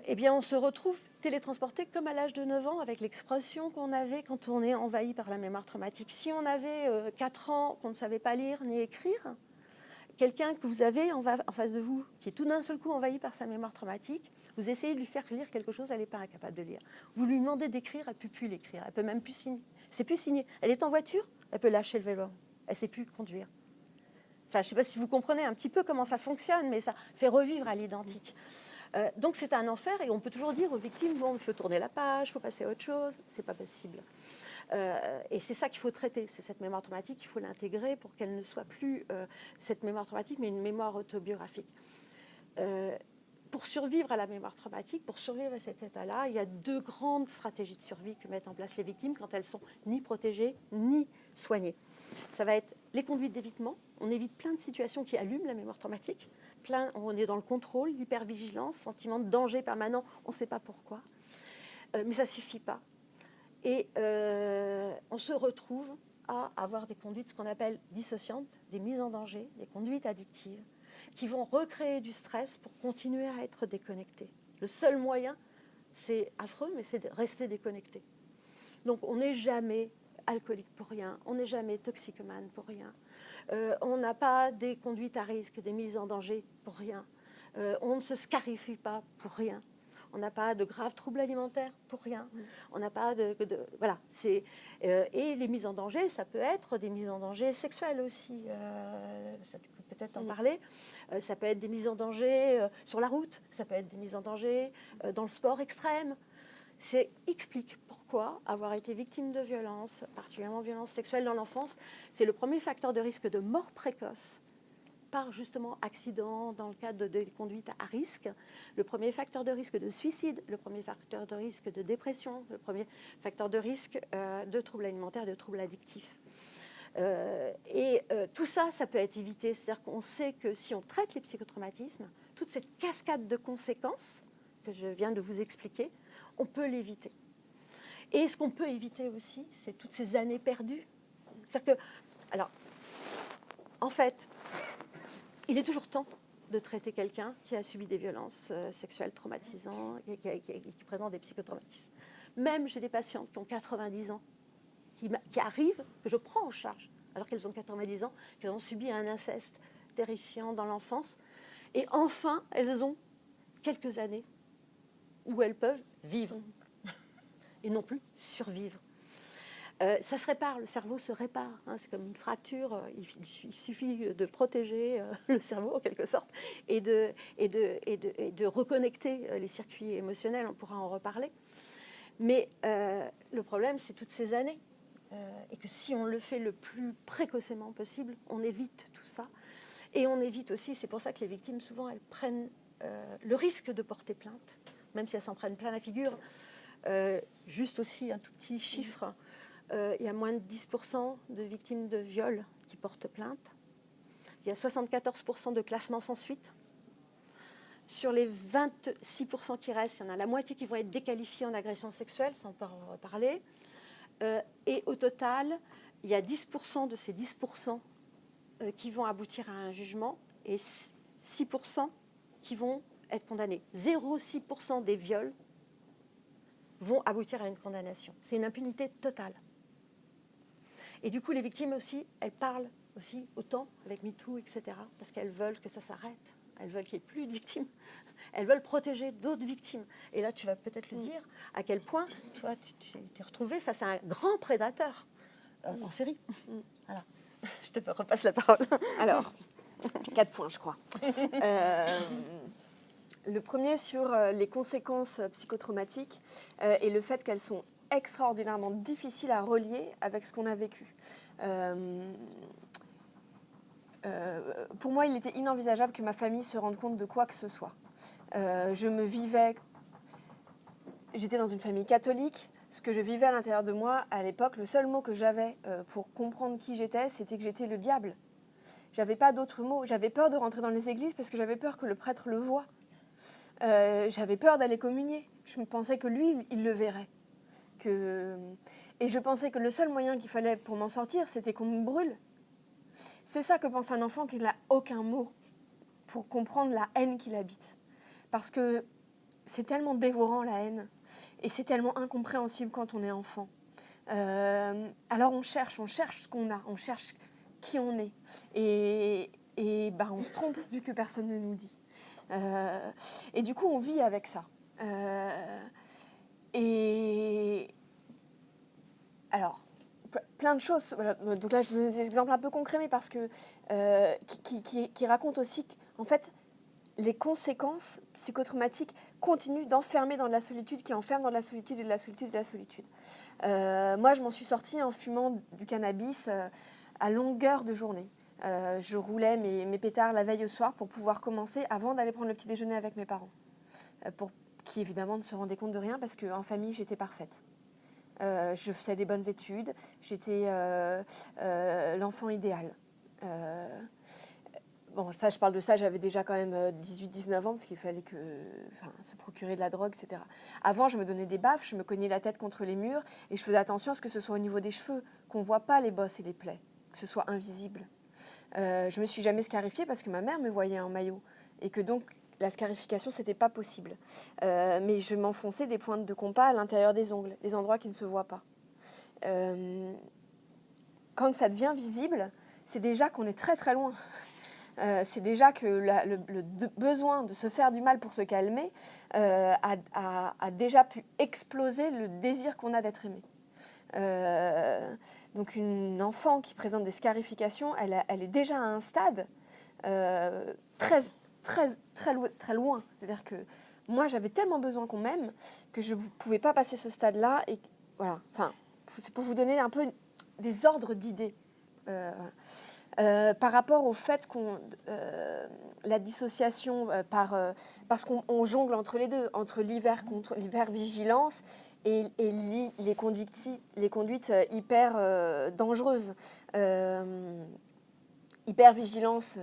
eh bien, on se retrouve télétransporté comme à l'âge de 9 ans, avec l'expression qu'on avait quand on est envahi par la mémoire traumatique. Si on avait 4 ans, qu'on ne savait pas lire ni écrire, quelqu'un que vous avez en face de vous, qui est tout d'un seul coup envahi par sa mémoire traumatique, vous essayez de lui faire lire quelque chose, elle n'est pas incapable de lire. Vous lui demandez d'écrire, elle ne peut plus l'écrire, elle ne peut même plus signer. C'est plus signer. Elle est en voiture, elle peut lâcher le vélo, elle ne sait plus conduire. Enfin, je ne sais pas si vous comprenez un petit peu comment ça fonctionne, mais ça fait revivre à l'identique. Donc c'est un enfer et on peut toujours dire aux victimes, bon, il faut tourner la page, il faut passer à autre chose. C'est pas possible. Et c'est ça qu'il faut traiter, c'est cette mémoire traumatique, il faut l'intégrer pour qu'elle ne soit plus cette mémoire traumatique, mais une mémoire autobiographique. Pour survivre à la mémoire traumatique, pour survivre à cet état-là, il y a 2 grandes stratégies de survie que mettent en place les victimes quand elles sont ni protégées, ni soignées. Ça va être les conduites d'évitement. On évite plein de situations qui allument la mémoire traumatique. On est dans le contrôle, l'hypervigilance, sentiment de danger permanent, on ne sait pas pourquoi. Mais ça ne suffit pas. Et on se retrouve à avoir des conduites, ce qu'on appelle dissociantes, des mises en danger, des conduites addictives, qui vont recréer du stress pour continuer à être déconnecté. Le seul moyen, c'est affreux, mais c'est de rester déconnecté. Donc on n'est jamais alcoolique pour rien, on n'est jamais toxicomane pour rien. On n'a pas des conduites à risque, des mises en danger pour rien. On ne se scarifie pas pour rien. On n'a pas de graves troubles alimentaires pour rien. On n'a pas voilà. Et les mises en danger, ça peut être des mises en danger sexuelles aussi. Ça peut peut-être en parler. Ça peut être des mises en danger sur la route. Ça peut être des mises en danger dans le sport extrême. Explique pourquoi avoir été victime de violence, particulièrement violence sexuelle dans l'enfance, c'est le premier facteur de risque de mort précoce par justement accident dans le cadre de conduite à risque, le premier facteur de risque de suicide, le premier facteur de risque de dépression, le premier facteur de risque de troubles alimentaires, de troubles addictifs. Tout ça, ça peut être évité. C'est-à-dire qu'on sait que si on traite les psychotraumatismes, toute cette cascade de conséquences que je viens de vous expliquer, on peut l'éviter. Et ce qu'on peut éviter aussi, c'est toutes ces années perdues. C'est-à-dire que, alors, en fait, il est toujours temps de traiter quelqu'un qui a subi des violences sexuelles traumatisantes, qui présente des psychotraumatismes. Même j'ai des patientes qui ont 90 ans, qui arrivent, que je prends en charge, alors qu'elles ont 90 ans, qu'elles ont subi un inceste terrifiant dans l'enfance. Et enfin, elles ont quelques années où elles peuvent vivre et non plus survivre. Ça se répare, le cerveau se répare. Hein, c'est comme une fracture, il suffit de protéger le cerveau en quelque sorte et de reconnecter les circuits émotionnels, on pourra en reparler. Mais le problème, c'est toutes ces années. Et que si on le fait le plus précocement possible, on évite tout ça. Et on évite aussi, c'est pour ça que les victimes, souvent, elles prennent le risque de porter plainte, même si elles s'en prennent plein la figure. Juste aussi un tout petit chiffre, il y a moins de 10% de victimes de viol qui portent plainte. Il y a 74% de classements sans suite. Sur les 26% qui restent, il y en a la moitié qui vont être déqualifiés en agression sexuelle, sans pas en reparler. Et au total, il y a 10% de ces 10% qui vont aboutir à un jugement et 6% qui vont être condamnés. 0,6% des viols vont aboutir à une condamnation. C'est une impunité totale. Et du coup, les victimes aussi, elles parlent aussi autant avec MeToo, etc., parce qu'elles veulent que ça s'arrête. Elles veulent qu'il n'y ait plus de victimes. Elles veulent protéger d'autres victimes. Et là, tu vas peut-être le dire, à quel point toi, tu t'es retrouvée face à un grand prédateur en série. Voilà. Je te repasse la parole. Alors, 4 points, je crois. Le premier sur les conséquences psychotraumatiques et le fait qu'elles sont extraordinairement difficiles à relier avec ce qu'on a vécu. Pour moi, il était inenvisageable que ma famille se rende compte de quoi que ce soit. J'étais dans une famille catholique. Ce que je vivais à l'intérieur de moi, à l'époque, le seul mot que j'avais pour comprendre qui j'étais, c'était que j'étais le diable. J'avais pas d'autres mots. J'avais peur de rentrer dans les églises parce que j'avais peur que le prêtre le voie. J'avais peur d'aller communier. Je me pensais que lui, il le verrait. Et je pensais que le seul moyen qu'il fallait pour m'en sortir, c'était qu'on me brûle. C'est ça que pense un enfant qui n'a aucun mot pour comprendre la haine qu'il habite. Parce que c'est tellement dévorant, la haine. Et c'est tellement incompréhensible quand on est enfant. Alors on cherche ce qu'on a, on cherche qui on est. Et on se trompe vu que personne ne nous dit. Et du coup, on vit avec ça. Alors, plein de choses. Voilà. Donc là, je vous donne des exemples un peu concrets, mais parce que qui racontent aussi qu'en fait, les conséquences psychotraumatiques continuent d'enfermer dans de la solitude, qui enferme dans de la solitude et de la solitude et de la solitude. Moi, je m'en suis sortie en fumant du cannabis à longueur de journée. Je roulais mes pétards la veille au soir pour pouvoir commencer avant d'aller prendre le petit déjeuner avec mes parents. Qui évidemment ne se rendaient compte de rien parce qu'en famille, j'étais parfaite. Je faisais des bonnes études, j'étais l'enfant idéal. Bon, ça, je parle de ça, j'avais déjà quand même 18-19 ans parce qu'il fallait se procurer de la drogue, etc. Avant, je me donnais des baffes, je me cognais la tête contre les murs et je faisais attention à ce que ce soit au niveau des cheveux, qu'on ne voit pas les bosses et les plaies, que ce soit invisible. Je ne me suis jamais scarifiée parce que ma mère me voyait en maillot et que donc la scarification, ce n'était pas possible. Mais je m'enfonçais des pointes de compas à l'intérieur des ongles, les endroits qui ne se voient pas. Quand ça devient visible, c'est déjà qu'on est très très loin. C'est déjà que le besoin de se faire du mal pour se calmer a déjà pu exploser le désir qu'on a d'être aimé. Donc une enfant qui présente des scarifications, elle est déjà à un stade très loin. C'est-à-dire que moi, j'avais tellement besoin qu'on m'aime que je ne pouvais pas passer ce stade-là. Et voilà. Enfin, c'est pour vous donner un peu des ordres d'idées. Par rapport au fait la dissociation parce qu'on jongle entre les deux, entre l'hyper-vigilance et les conduites hyper dangereuses. Hyper-vigilance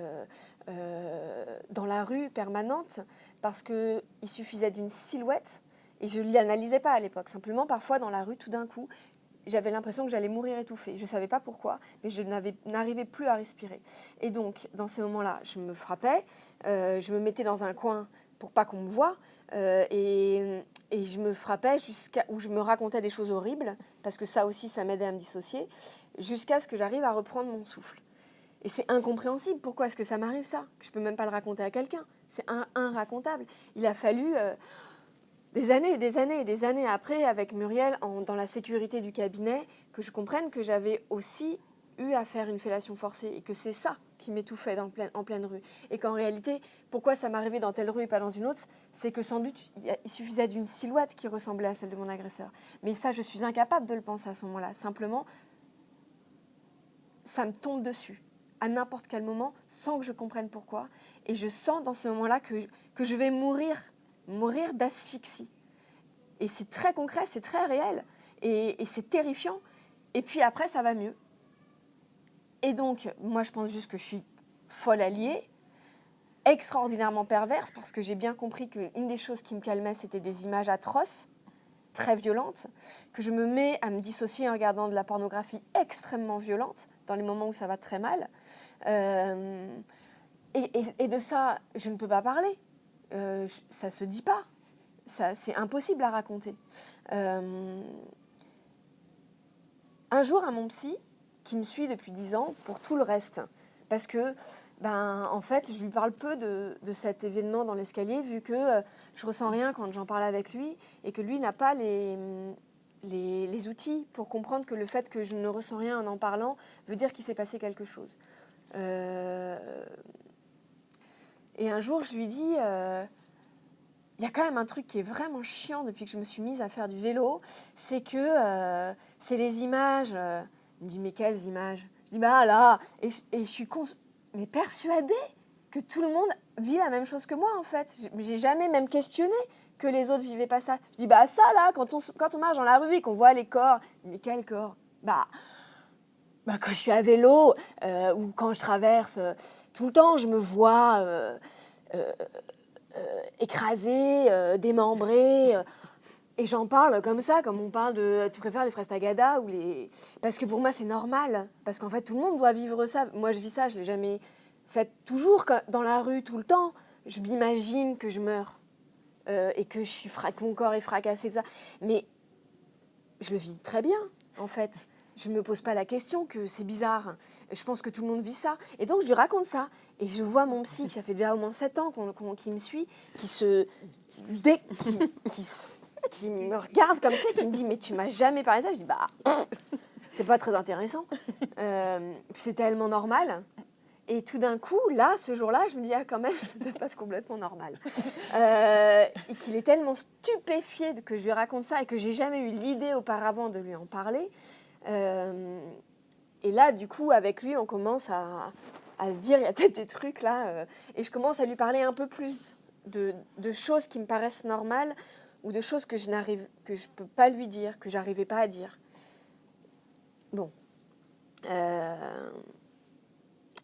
dans la rue permanente parce qu'il suffisait d'une silhouette et je ne l'analysais pas à l'époque. Simplement, parfois, dans la rue, tout d'un coup, j'avais l'impression que j'allais mourir étouffée. Je ne savais pas pourquoi, mais je n'arrivais plus à respirer. Et donc, dans ces moments-là, je me frappais, je me mettais dans un coin pour pas qu'on me voie, et je me frappais jusqu'à où je me racontais des choses horribles, parce que ça aussi, ça m'aidait à me dissocier, jusqu'à ce que j'arrive à reprendre mon souffle. Et c'est incompréhensible. Pourquoi est-ce que ça m'arrive ça? Je ne peux même pas le raconter à quelqu'un. C'est inracontable. Il a fallu... des années après, avec Muriel, dans la sécurité du cabinet, que je comprenne que j'avais aussi eu à faire une fellation forcée et que c'est ça qui m'étouffait en pleine rue. Et qu'en réalité, pourquoi ça m'arrivait dans telle rue et pas dans une autre, c'est que sans doute, il suffisait d'une silhouette qui ressemblait à celle de mon agresseur. Mais ça, je suis incapable de le penser à ce moment-là. Simplement, ça me tombe dessus, à n'importe quel moment, sans que je comprenne pourquoi. Et je sens dans ces moments-là que je vais mourir d'asphyxie. Et c'est très concret, c'est très réel. Et c'est terrifiant. Et puis après, ça va mieux. Et donc, moi, je pense juste que je suis folle alliée, extraordinairement perverse, parce que j'ai bien compris qu'une des choses qui me calmait, c'était des images atroces, très violentes, que je me mets à me dissocier en regardant de la pornographie extrêmement violente, dans les moments où ça va très mal. Et de ça, je ne peux pas parler. Ça ne se dit pas. C'est impossible à raconter. Un jour, à mon psy, qui me suit depuis 10 ans, pour tout le reste, parce que, en fait, je lui parle peu de cet événement dans l'escalier, vu que je ressens rien quand j'en parle avec lui, et que lui n'a pas les outils pour comprendre que le fait que je ne ressens rien en parlant veut dire qu'il s'est passé quelque chose. Et un jour, je lui dis... il y a quand même un truc qui est vraiment chiant depuis que je me suis mise à faire du vélo, c'est que c'est les images. Il me dit, mais quelles images? Je dis, bah là, et je suis mais persuadée que tout le monde vit la même chose que moi, en fait. J'ai jamais même questionné que les autres vivaient pas ça. Je dis, bah ça, là, quand on marche dans la rue et qu'on voit les corps, mais quel corps? Bah, quand je suis à vélo ou quand je traverse, tout le temps, je me vois... écrasée, démembrée, et j'en parle comme ça, comme on parle de tu préfères les fraises tagada ou les... Parce que pour moi c'est normal, parce qu'en fait tout le monde doit vivre ça. Moi je vis ça, je l'ai jamais fait toujours dans la rue tout le temps. Je m'imagine que je meurs et que que mon corps est fracassé, ça. Mais je le vis très bien en fait. Je ne me pose pas la question que c'est bizarre. Je pense que tout le monde vit ça. Et donc, je lui raconte ça. Et je vois mon psy, qui ça fait déjà au moins 7 ans qui me suit, qui me regarde comme ça, qui me dit « Mais tu m'as jamais parlé de ça ?» Je dis « Bah, c'est pas très intéressant. » Puis c'est tellement normal. Et tout d'un coup, là, ce jour-là, je me dis « Ah, quand même, ça passe complètement normal. » Et qu'il est tellement stupéfié que je lui raconte ça et que j'ai jamais eu l'idée auparavant de lui en parler. Et là, du coup, avec lui, on commence à se dire, il y a peut-être des trucs là. Et je commence à lui parler un peu plus de choses qui me paraissent normales ou de choses que je peux pas lui dire, que j'arrivais pas à dire. Bon.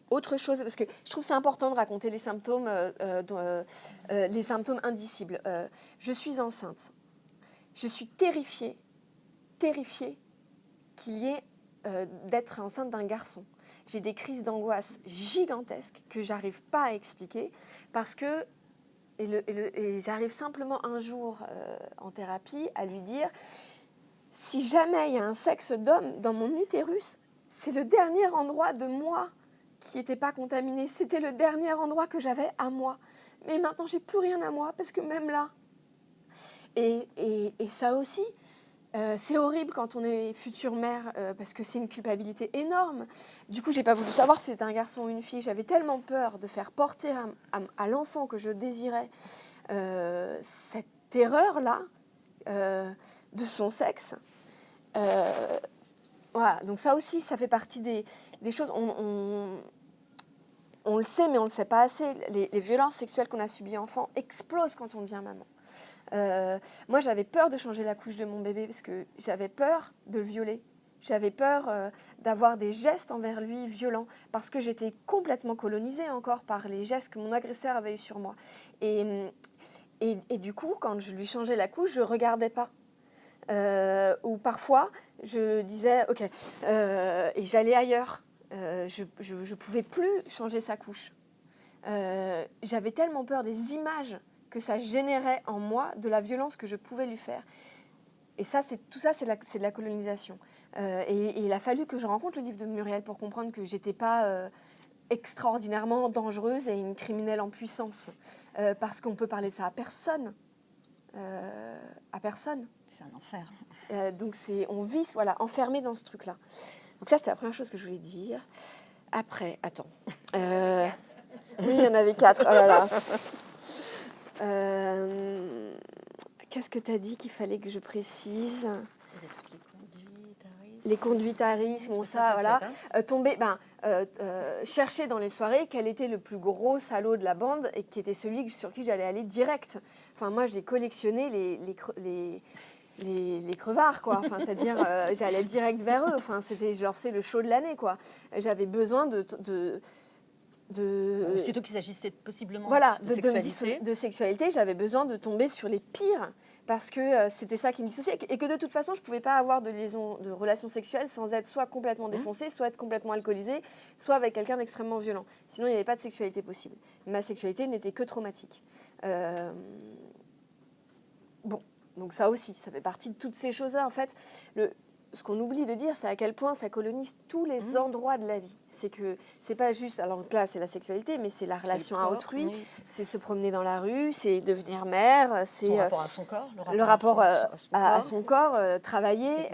Autre chose, parce que je trouve que c'est important de raconter les symptômes indicibles. Je suis enceinte. Je suis terrifiée qu'il y ait d'être enceinte d'un garçon. J'ai des crises d'angoisse gigantesques que j'arrive pas à expliquer parce que et j'arrive simplement un jour en thérapie à lui dire si jamais il y a un sexe d'homme dans mon utérus, c'est le dernier endroit de moi qui n'était pas contaminé. C'était le dernier endroit que j'avais à moi. Mais maintenant, j'ai plus rien à moi parce que même là. Et ça aussi, c'est horrible quand on est future mère parce que c'est une culpabilité énorme. Du coup, j'ai pas voulu savoir si c'était un garçon ou une fille. J'avais tellement peur de faire porter à l'enfant que je désirais cette terreur-là de son sexe. Voilà, donc ça aussi, ça fait partie des choses. On le sait, mais on ne le sait pas assez. Les violences sexuelles qu'on a subies enfant explosent quand on devient maman. Moi, j'avais peur de changer la couche de mon bébé parce que j'avais peur de le violer. J'avais peur d'avoir des gestes envers lui violents parce que j'étais complètement colonisée encore par les gestes que mon agresseur avait eus sur moi. Et du coup, quand je lui changeais la couche, je ne regardais pas. Ou parfois, je disais « OK » et j'allais ailleurs. Je ne pouvais plus changer sa couche. J'avais tellement peur des images que ça générait en moi de la violence que je pouvais lui faire. Et ça, tout ça, c'est de la colonisation. Et il a fallu que je rencontre le livre de Muriel pour comprendre que je n'étais pas extraordinairement dangereuse et une criminelle en puissance. Parce qu'on peut parler de ça à personne. À personne. C'est un enfer. Donc on vit enfermé dans ce truc-là. Donc ça, c'était la première chose que je voulais dire. Après, attends. Oui, il y en avait 4. Oh là là. Qu'est-ce que tu as dit qu'il fallait que je précise? Il y a toutes Les conduites à risque, bon ça, voilà. Tomber, chercher dans les soirées quel était le plus gros salaud de la bande et qui était celui sur qui j'allais aller direct. Enfin, moi, j'ai collectionné les crevards, quoi. Enfin, c'est-à-dire, j'allais direct vers eux. Enfin, c'était, genre, c'est le show de l'année, quoi. J'avais besoin Aussitôt qu'il s'agissait possiblement voilà, de sexualité, j'avais besoin de tomber sur les pires parce que c'était ça qui me dissociait et que de toute façon, je ne pouvais pas avoir de relations sexuelles sans être soit complètement défoncée, soit être complètement alcoolisée, soit avec quelqu'un d'extrêmement violent. Sinon, il n'y avait pas de sexualité possible. Ma sexualité n'était que traumatique. Bon, donc ça aussi, ça fait partie de toutes ces choses-là. En fait, ce qu'on oublie de dire, c'est à quel point ça colonise tous les endroits de la vie. C'est que c'est pas juste, alors là c'est la sexualité, mais c'est la relation à autrui, c'est se promener dans la rue, c'est devenir mère, c'est son rapport à son corps, le rapport à son corps, travailler,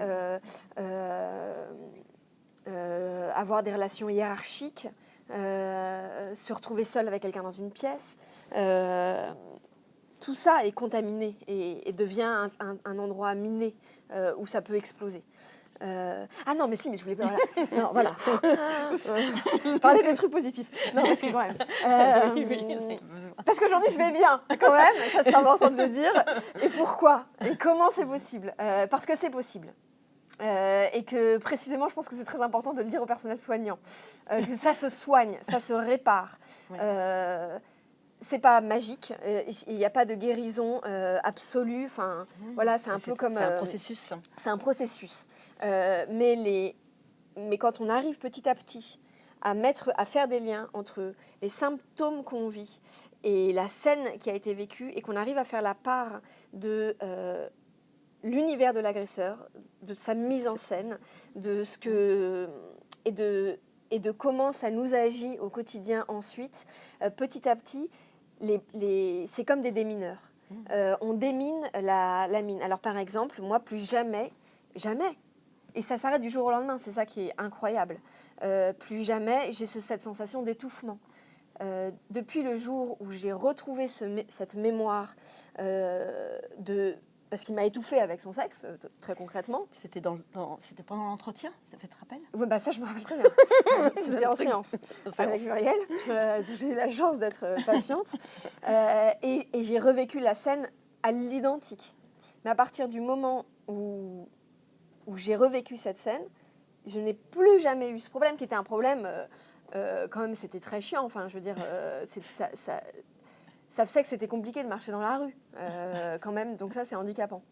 avoir des relations hiérarchiques, se retrouver seul avec quelqu'un dans une pièce. Tout ça est contaminé et devient un endroit miné où ça peut exploser. Ah non, mais si, mais je voulais pas. Voilà. Non, voilà. Parler des trucs positifs. Non, parce que quand même. Parce qu'aujourd'hui, je vais bien, quand même. Ça, c'est important de le dire. Et pourquoi? Et comment c'est possible? Parce que c'est possible. Et que précisément, je pense que c'est très important de le dire au personnel soignant. Que ça se soigne, ça se répare. Oui. C'est pas magique, il n'y a pas de guérison absolue. Enfin, voilà, c'est un peu comme... C'est un processus. C'est un processus. Mais quand on arrive petit à petit à faire des liens entre les symptômes qu'on vit et la scène qui a été vécue, et qu'on arrive à faire la part de l'univers de l'agresseur, de sa mise en scène, de ce que... et de comment ça nous agit au quotidien ensuite, petit à petit, c'est comme des démineurs. On démine la mine. Alors par exemple, moi, plus jamais, et ça s'arrête du jour au lendemain, c'est ça qui est incroyable, plus jamais j'ai cette sensation d'étouffement. Depuis le jour où j'ai retrouvé cette mémoire parce qu'il m'a étouffée avec son sexe, très concrètement. C'était pendant l'entretien, ça te rappelle? Oui, ça je me rappelle très bien. C'était en séance avec Muriel. J'ai eu la chance d'être patiente. Et j'ai revécu la scène à l'identique. Mais à partir du moment où j'ai revécu cette scène, je n'ai plus jamais eu ce problème, qui était un problème, quand même, c'était très chiant. Enfin, je veux dire, ça faisait que c'était compliqué de marcher dans la rue, quand même. Donc ça, c'est handicapant,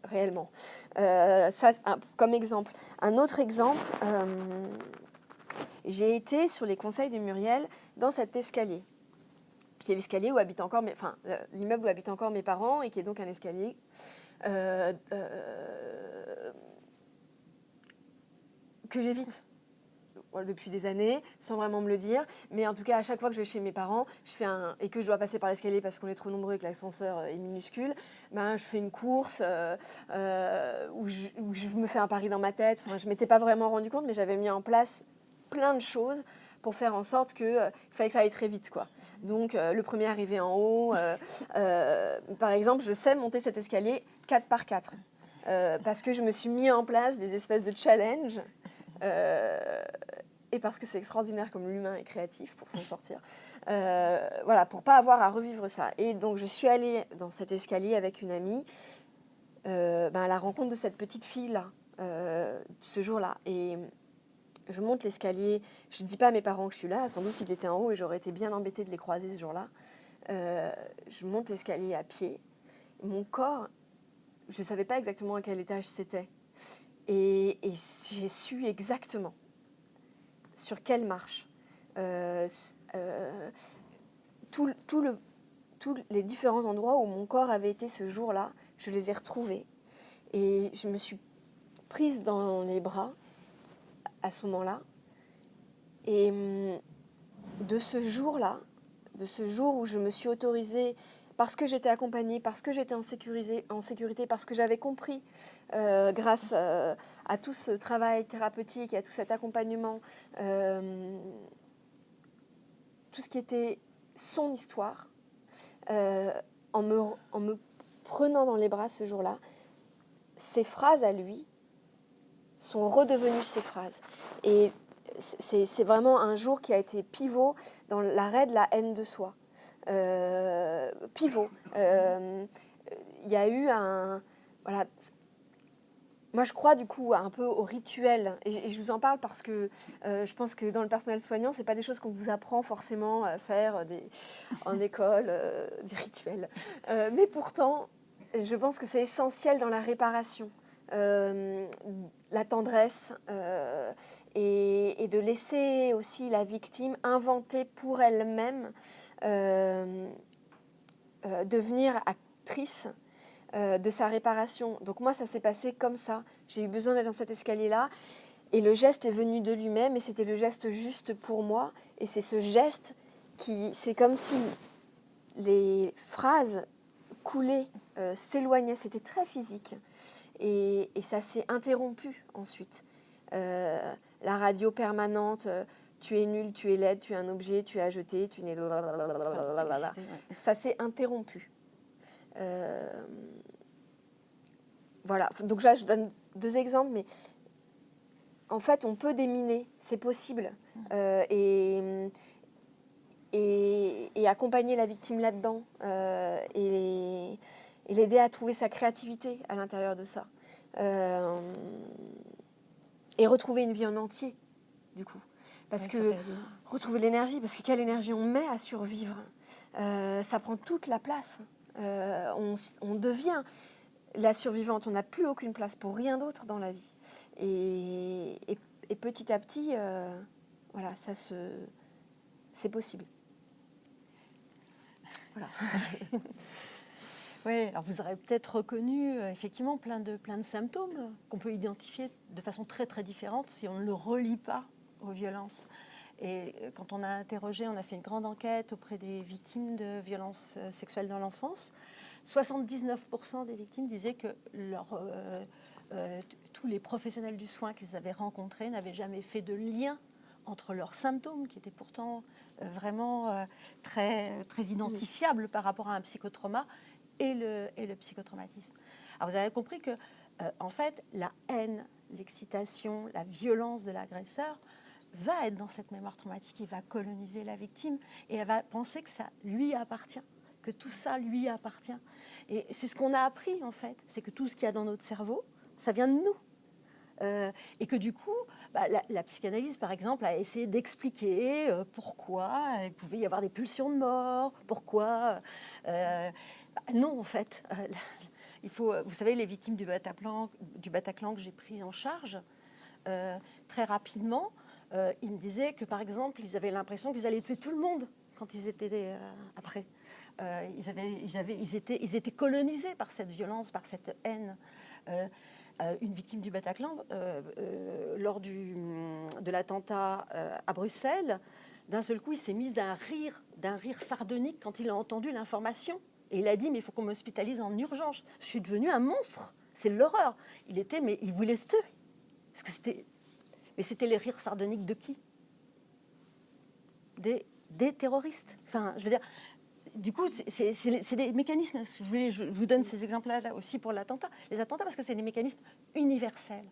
réellement. Ça, comme exemple. Un autre exemple, j'ai été sur les conseils de Muriel dans cet escalier, qui est l'escalier où habitent encore l'immeuble où habitent encore mes parents, et qui est donc un escalier que j'évite depuis des années, sans vraiment me le dire. Mais en tout cas, à chaque fois que je vais chez mes parents, et que je dois passer par l'escalier parce qu'on est trop nombreux et que l'ascenseur est minuscule, je fais une course où je me fais un pari dans ma tête. Enfin, je ne m'étais pas vraiment rendu compte, mais j'avais mis en place plein de choses pour faire en sorte qu'il fallait que ça aille très vite, quoi. Donc, le premier arrivé en haut. Par exemple, je sais monter cet escalier 4 par 4. Parce que je me suis mis en place des espèces de challenges. Et parce que c'est extraordinaire comme l'humain est créatif pour s'en sortir. Voilà, pour pas avoir à revivre ça. Et donc, je suis allée dans cet escalier avec une amie à la rencontre de cette petite fille-là, ce jour-là. Et je monte l'escalier. Je ne dis pas à mes parents que je suis là. Sans doute, ils étaient en haut et j'aurais été bien embêtée de les croiser ce jour-là. Je monte l'escalier à pied. Mon corps, je ne savais pas exactement à quel étage c'était. Et j'ai su exactement sur quelle marche. Tous les différents endroits où mon corps avait été ce jour-là, je les ai retrouvés. Et je me suis prise dans les bras à ce moment-là. Et de ce jour-là, de ce jour où je me suis autorisée parce que j'étais accompagnée, parce que j'étais en sécurité, parce que j'avais compris, grâce à tout ce travail thérapeutique et à tout cet accompagnement, tout ce qui était son histoire, en me prenant dans les bras ce jour-là, ses phrases à lui sont redevenues ses phrases. Et c'est vraiment un jour qui a été pivot dans l'arrêt de la haine de soi. Pivot. Il y a eu un... Voilà. Moi, je crois du coup un peu au rituel. Et je vous en parle parce que je pense que dans le personnel soignant, ce n'est pas des choses qu'on vous apprend forcément à faire en école, des rituels. Mais pourtant, je pense que c'est essentiel dans la réparation. La tendresse et de laisser aussi la victime inventer pour elle-même, devenir actrice de sa réparation. Donc moi, ça s'est passé comme ça. J'ai eu besoin d'aller dans cet escalier-là et le geste est venu de lui-même et c'était le geste juste pour moi. Et c'est ce geste c'est comme si les phrases coulaient, s'éloignaient. C'était très physique. Et ça s'est interrompu ensuite. La radio permanente, tu es nul, tu es laide, tu es un objet, tu es à jeter, tu n'es... Ça s'est interrompu. Voilà, donc là je donne 2 exemples, mais en fait on peut déminer, c'est possible, et accompagner la victime là-dedans, et l'aider à trouver sa créativité à l'intérieur de ça, et retrouver une vie en entier, du coup. Parce que retrouver l'énergie, parce que quelle énergie on met à survivre, ça prend toute la place. On devient la survivante, on n'a plus aucune place pour rien d'autre dans la vie. Et petit à petit, voilà, c'est possible. Voilà. Oui, alors vous aurez peut-être reconnu effectivement plein de symptômes qu'on peut identifier de façon très très différente si on ne le relie pas aux violences. Et quand on a interrogé, on a fait une grande enquête auprès des victimes de violences sexuelles dans l'enfance, 79% des victimes disaient que tous les professionnels du soin qu'ils avaient rencontrés n'avaient jamais fait de lien entre leurs symptômes, qui étaient pourtant vraiment très, très identifiables par rapport à un psychotrauma, et le psychotraumatisme. Alors vous avez compris que, en fait, la haine, l'excitation, la violence de l'agresseur va être dans cette mémoire traumatique, il va coloniser la victime et elle va penser que ça lui appartient, que tout ça lui appartient. Et c'est ce qu'on a appris, en fait, c'est que tout ce qu'il y a dans notre cerveau, ça vient de nous. Et que du coup, la psychanalyse, par exemple, a essayé d'expliquer pourquoi il pouvait y avoir des pulsions de mort, pourquoi... non, en fait. Il faut, vous savez, les victimes du Bataclan que j'ai pris en charge, très rapidement, ils me disaient que, par exemple, ils avaient l'impression qu'ils allaient tuer tout le monde quand ils étaient après. Ils étaient colonisés par cette violence, par cette haine. Une victime du Bataclan, lors de l'attentat à Bruxelles, d'un seul coup, il s'est mis d'un rire sardonique quand il a entendu l'information. Et il a dit, mais il faut qu'on m'hospitalise en urgence. Je suis devenu un monstre. C'est l'horreur. Mais il voulait se tuer. Mais c'était les rires sardoniques de qui? Des terroristes. Enfin, je veux dire, du coup, c'est des mécanismes. Je vous donne ces exemples-là aussi pour l'attentat. Les attentats, parce que c'est des mécanismes universels.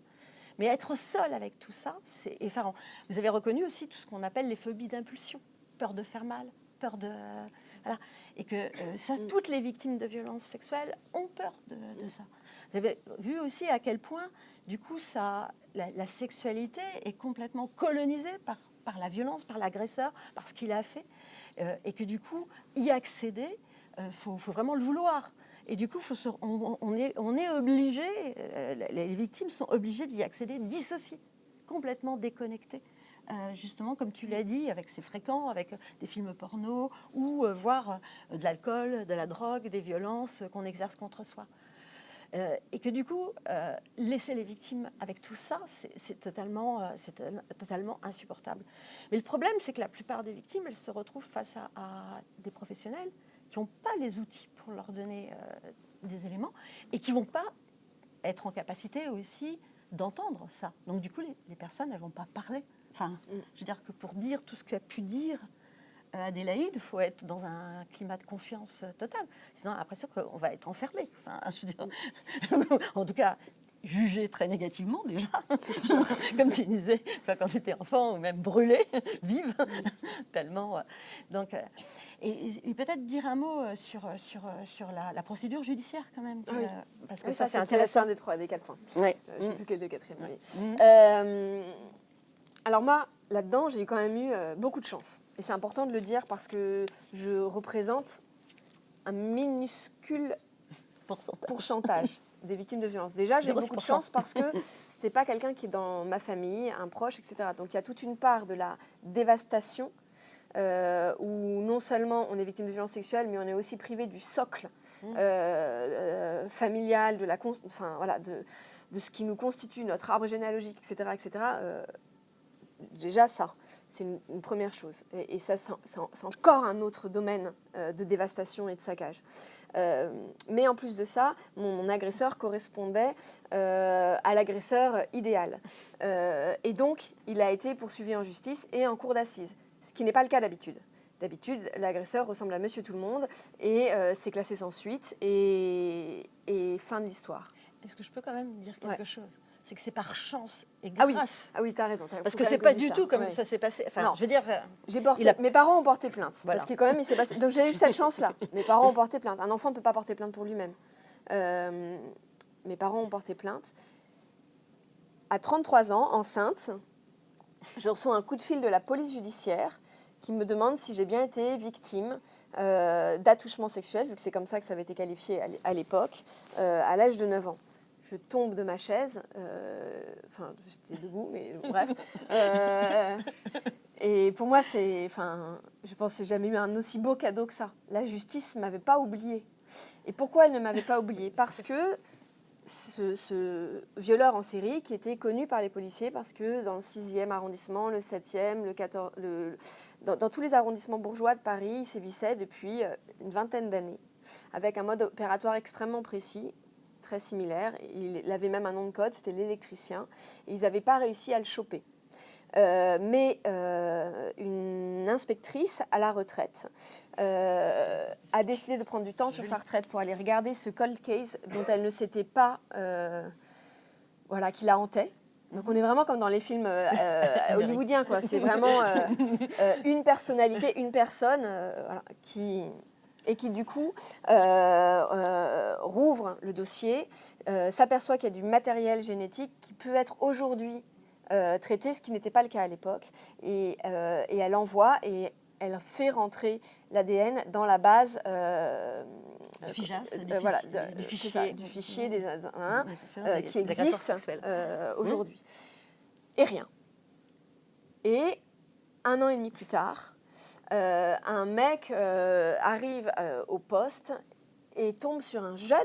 Mais être seul avec tout ça, c'est effarant. Vous avez reconnu aussi tout ce qu'on appelle les phobies d'impulsion. Peur de faire mal, peur de... Voilà. Et que toutes les victimes de violences sexuelles ont peur de ça. Vous avez vu aussi à quel point, du coup, la sexualité est complètement colonisée par la violence, par l'agresseur, par ce qu'il a fait. Et que du coup, y accéder, faut vraiment le vouloir. Et du coup, on est obligé, les victimes sont obligées d'y accéder, dissociées, complètement déconnectées. Justement, comme tu l'as dit, avec c'est fréquent, avec des films porno ou voir de l'alcool, de la drogue, des violences qu'on exerce contre soi. Et que du coup, laisser les victimes avec tout ça, c'est totalement insupportable. Mais le problème, c'est que la plupart des victimes, elles se retrouvent face à des professionnels qui n'ont pas les outils pour leur donner des éléments et qui ne vont pas être en capacité aussi d'entendre ça. Donc du coup, les personnes, elles ne vont pas parler. Enfin, je veux dire que pour dire tout ce qu'a pu dire Adélaïde, il faut être dans un climat de confiance total. Sinon, on a l'impression qu'on va être enfermé. Enfin, je veux dire, en tout cas, jugé très négativement déjà. C'est sûr. Comme tu disais, toi, quand tu étais enfant, ou même brûlé, vive, tellement. Donc, et peut-être dire un mot sur la procédure judiciaire quand même. Oui. Parce que ça, c'est intéressant des 4 points. Oui. Je ne sais plus que les 2 quatrièmes. Ouais. Alors moi, là-dedans, j'ai quand même eu beaucoup de chance. Et c'est important de le dire parce que je représente un minuscule pourcentage des victimes de violences. Déjà, j'ai eu beaucoup de chance parce que ce n'était pas quelqu'un qui est dans ma famille, un proche, etc. Donc il y a toute une part de la dévastation où non seulement on est victime de violences sexuelles, mais on est aussi privé du socle familial, de ce qui nous constitue notre arbre généalogique, etc. etc. Déjà ça, c'est une première chose. Et ça, c'est encore un autre domaine de dévastation et de saccage. Mais en plus de ça, mon agresseur correspondait à l'agresseur idéal. Et donc, il a été poursuivi en justice et en cour d'assises, ce qui n'est pas le cas d'habitude. D'habitude, l'agresseur ressemble à Monsieur Tout-le-Monde et c'est classé sans suite et fin de l'histoire. Est-ce que je peux quand même dire quelque chose ? C'est que c'est par chance et grâce. Ah oui, tu as raison. Parce que c'est pas du tout comme ça s'est passé. Enfin, non. Je veux dire, mes parents ont porté plainte. Voilà. Parce que quand même, il s'est passé. Donc j'ai eu cette chance-là. Mes parents ont porté plainte. Un enfant ne peut pas porter plainte pour lui-même. Mes parents ont porté plainte. À 33 ans, enceinte, je reçois un coup de fil de la police judiciaire qui me demande si j'ai bien été victime d'attouchement sexuel, vu que c'est comme ça que ça avait été qualifié à l'époque, à l'âge de 9 ans. Je tombe de ma chaise, j'étais debout, mais bref. Et pour moi, je pense que j'ai jamais eu un aussi beau cadeau que ça. La justice ne m'avait pas oubliée. Et pourquoi elle ne m'avait pas oubliée ? Parce que ce violeur en série, qui était connu par les policiers, parce que dans le 6e arrondissement, le 7e, le 14, dans tous les arrondissements bourgeois de Paris, il sévissait depuis une vingtaine d'années, avec un mode opératoire extrêmement précis, très similaire. Il avait même un nom de code, c'était l'électricien. Et ils n'avaient pas réussi à le choper. Mais une inspectrice à la retraite a décidé de prendre du temps sur sa retraite pour aller regarder ce cold case dont elle ne s'était pas... qui la hantait. Donc on est vraiment comme dans les films hollywoodiens, quoi. C'est vraiment une personnalité, une personne qui du coup rouvre le dossier, s'aperçoit qu'il y a du matériel génétique qui peut être aujourd'hui traité, ce qui n'était pas le cas à l'époque. Et elle envoie et elle fait rentrer l'ADN dans la base du FIJAS, du fichier qui existe aujourd'hui. Et rien. Et 1 an et demi plus tard, un mec arrive au poste et tombe sur un jeune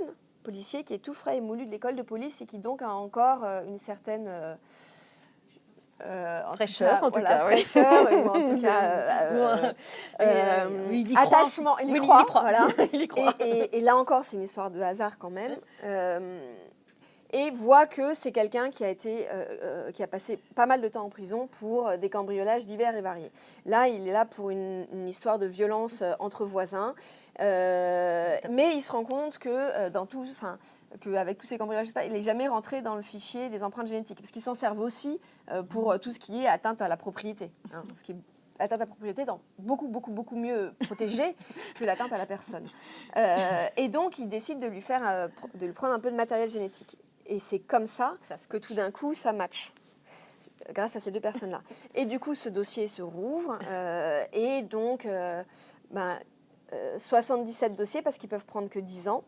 policier qui est tout frais et moulu de l'école de police et qui donc a encore une certaine fraîcheur, en tout cas, attachement. Il y croit. Voilà. Il y croit. Et là encore, c'est une histoire de hasard quand même. Et voit que c'est quelqu'un qui a passé pas mal de temps en prison pour des cambriolages divers et variés. Là, il est là pour une histoire de violence entre voisins, mais il se rend compte que qu'avec tous ces cambriolages, il n'est jamais rentré dans le fichier des empreintes génétiques, parce qu'ils s'en servent aussi pour tout ce qui est atteinte à la propriété. Ce qui est l'atteinte à la propriété étant beaucoup mieux protégée que l'atteinte à la personne. Et donc, il décide de lui prendre un peu de matériel génétique. Et c'est comme ça que tout d'un coup, ça match, grâce à ces 2 personnes-là. Et du coup, ce dossier se rouvre, et donc 77 dossiers, parce qu'ils peuvent prendre que 10 ans.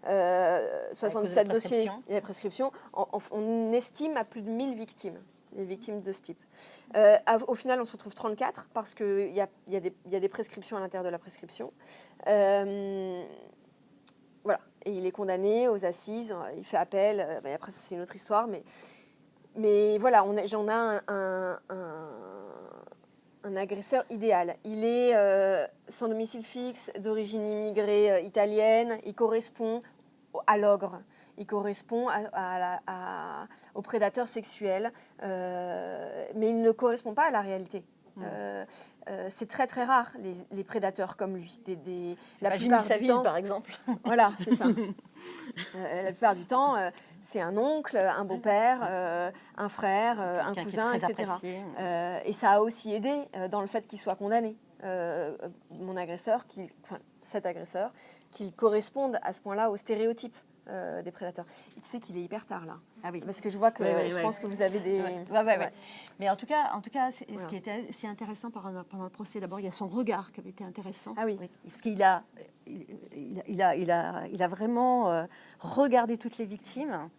77 dossiers, il y a la prescription. On estime à plus de 1000 victimes, les victimes de ce type. Au final, on se retrouve 34, parce qu'il y a des prescriptions à l'intérieur de la prescription. Voilà. Et il est condamné aux assises, il fait appel. Après, ça, c'est une autre histoire, mais voilà, j'en ai un un agresseur idéal. Il est sans domicile fixe, d'origine immigrée italienne, il correspond à l'ogre. Il correspond au prédateur sexuel, mais il ne correspond pas à la réalité. C'est très très rare les prédateurs comme lui. La plupart du temps, par exemple. Voilà, c'est ça. La plupart du temps, c'est un oncle, un beau-père, un frère, un cousin, etc. Et ça a aussi aidé dans le fait qu'il soit condamné. Mon agresseur, cet agresseur, qu'il corresponde à ce point-là aux stéréotypes des prédateurs. Et tu sais qu'il est hyper tard là. Ah oui. Parce que je vois que je pense que vous avez des. Ouais. Mais en tout cas, ce qui était si intéressant pendant le procès, d'abord, il y a son regard qui avait été intéressant. Ah oui. Parce qu'il a vraiment regardé toutes les victimes.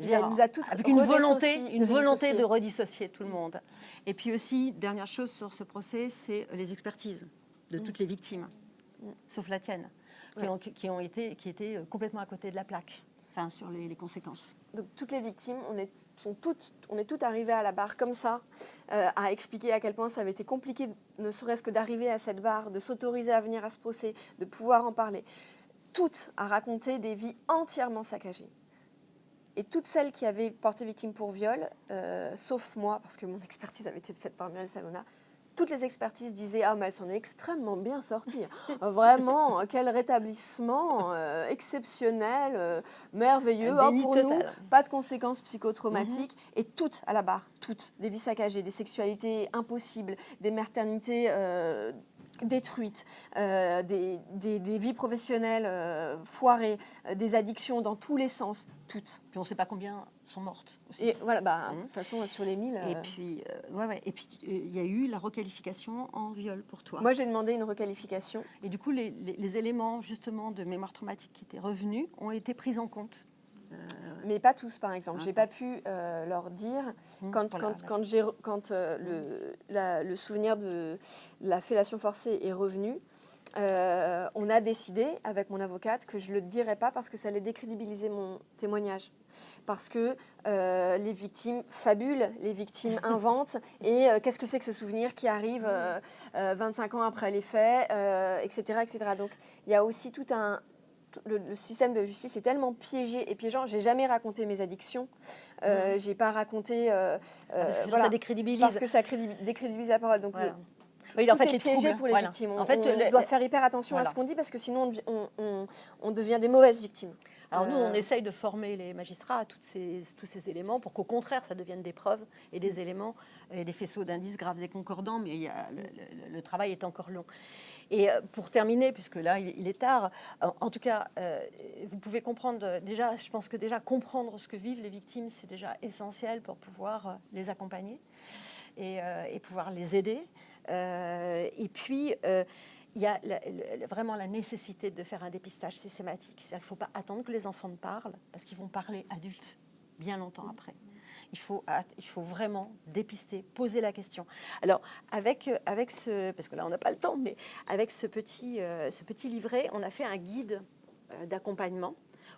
Il nous a toutes avec une volonté de redissocier tout le monde. Et puis aussi, dernière chose sur ce procès, c'est les expertises de toutes les victimes, sauf la tienne, qui étaient complètement à côté de la plaque, enfin sur les conséquences. Donc toutes les victimes, on est toutes arrivées à la barre comme ça, à expliquer à quel point ça avait été compliqué, ne serait-ce que d'arriver à cette barre, de s'autoriser à venir à ce procès, de pouvoir en parler. Toutes à raconter des vies entièrement saccagées. Et toutes celles qui avaient porté victime pour viol, sauf moi, parce que mon expertise avait été faite par Muriel Salona, toutes les expertises disaient « Ah, mais elle s'en est extrêmement bien sortie. Vraiment, quel rétablissement exceptionnel, merveilleux. Oh, pour nous, pas de conséquences psychotraumatiques. Et toutes à la barre, toutes. Des vies saccagées, des sexualités impossibles, des maternités détruites, des vies professionnelles foirées, des addictions dans tous les sens, toutes. Puis on ne sait pas combien sont mortes aussi. Et voilà, de toute façon, sur les 1000... Et puis, il y a eu la requalification en viol pour toi. Moi, j'ai demandé une requalification. Et du coup, les éléments, justement, de mémoire traumatique qui étaient revenus ont été pris en compte. Mais pas tous, par exemple. J'ai pas pu leur dire quand le souvenir de la fellation forcée est revenu. On a décidé avec mon avocate que je le dirais pas parce que ça allait décrédibiliser mon témoignage. Parce que les victimes fabulent, les victimes inventent. Et qu'est-ce que c'est que ce souvenir qui arrive 25 ans après les faits, etc., etc. Donc il y a aussi tout un... Le système de justice est tellement piégé et piégeant. J'ai jamais raconté mes addictions. J'ai pas raconté. Ça décrédibilise. Parce que ça décrédibilise la parole. Donc voilà. tout est piégé pour les victimes. On doit faire hyper attention à ce qu'on dit parce que sinon on devient des mauvaises victimes. Alors nous, on essaye de former les magistrats à tous ces éléments pour qu'au contraire, ça devienne des preuves et des éléments et des faisceaux d'indices graves et concordants, mais le travail est encore long. Et pour terminer, puisque là, il est tard, en tout cas, vous pouvez comprendre déjà, je pense que déjà comprendre ce que vivent les victimes, c'est déjà essentiel pour pouvoir les accompagner et pouvoir les aider. Et puis, il y a vraiment la nécessité de faire un dépistage systématique. C'est-à-dire qu'il ne faut pas attendre que les enfants parlent, parce qu'ils vont parler adultes bien longtemps après. Il faut vraiment dépister, poser la question. Alors, avec ce... Parce que là, on n'a pas le temps, mais avec ce petit livret, on a fait un guide d'accompagnement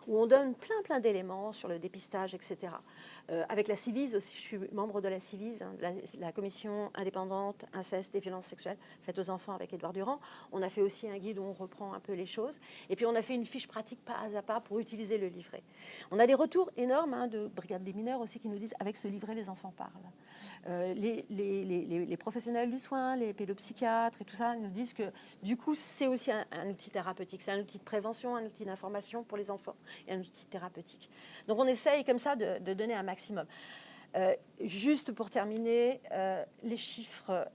où on donne plein d'éléments sur le dépistage, etc. Avec la Civise aussi, je suis membre de la Civise, la commission indépendante inceste et violences sexuelles faites aux enfants avec Édouard Durand. On a fait aussi un guide où on reprend un peu les choses. Et puis on a fait une fiche pratique pas à pas pour utiliser le livret. On a des retours énormes de brigades des mineurs aussi qui nous disent avec ce livret les enfants parlent. Les professionnels du soin, les pédopsychiatres et tout ça nous disent que du coup c'est aussi un outil thérapeutique, c'est un outil de prévention, un outil d'information pour les enfants et un outil thérapeutique. Donc on essaye comme ça de donner un maximum. Juste pour terminer, les chiffres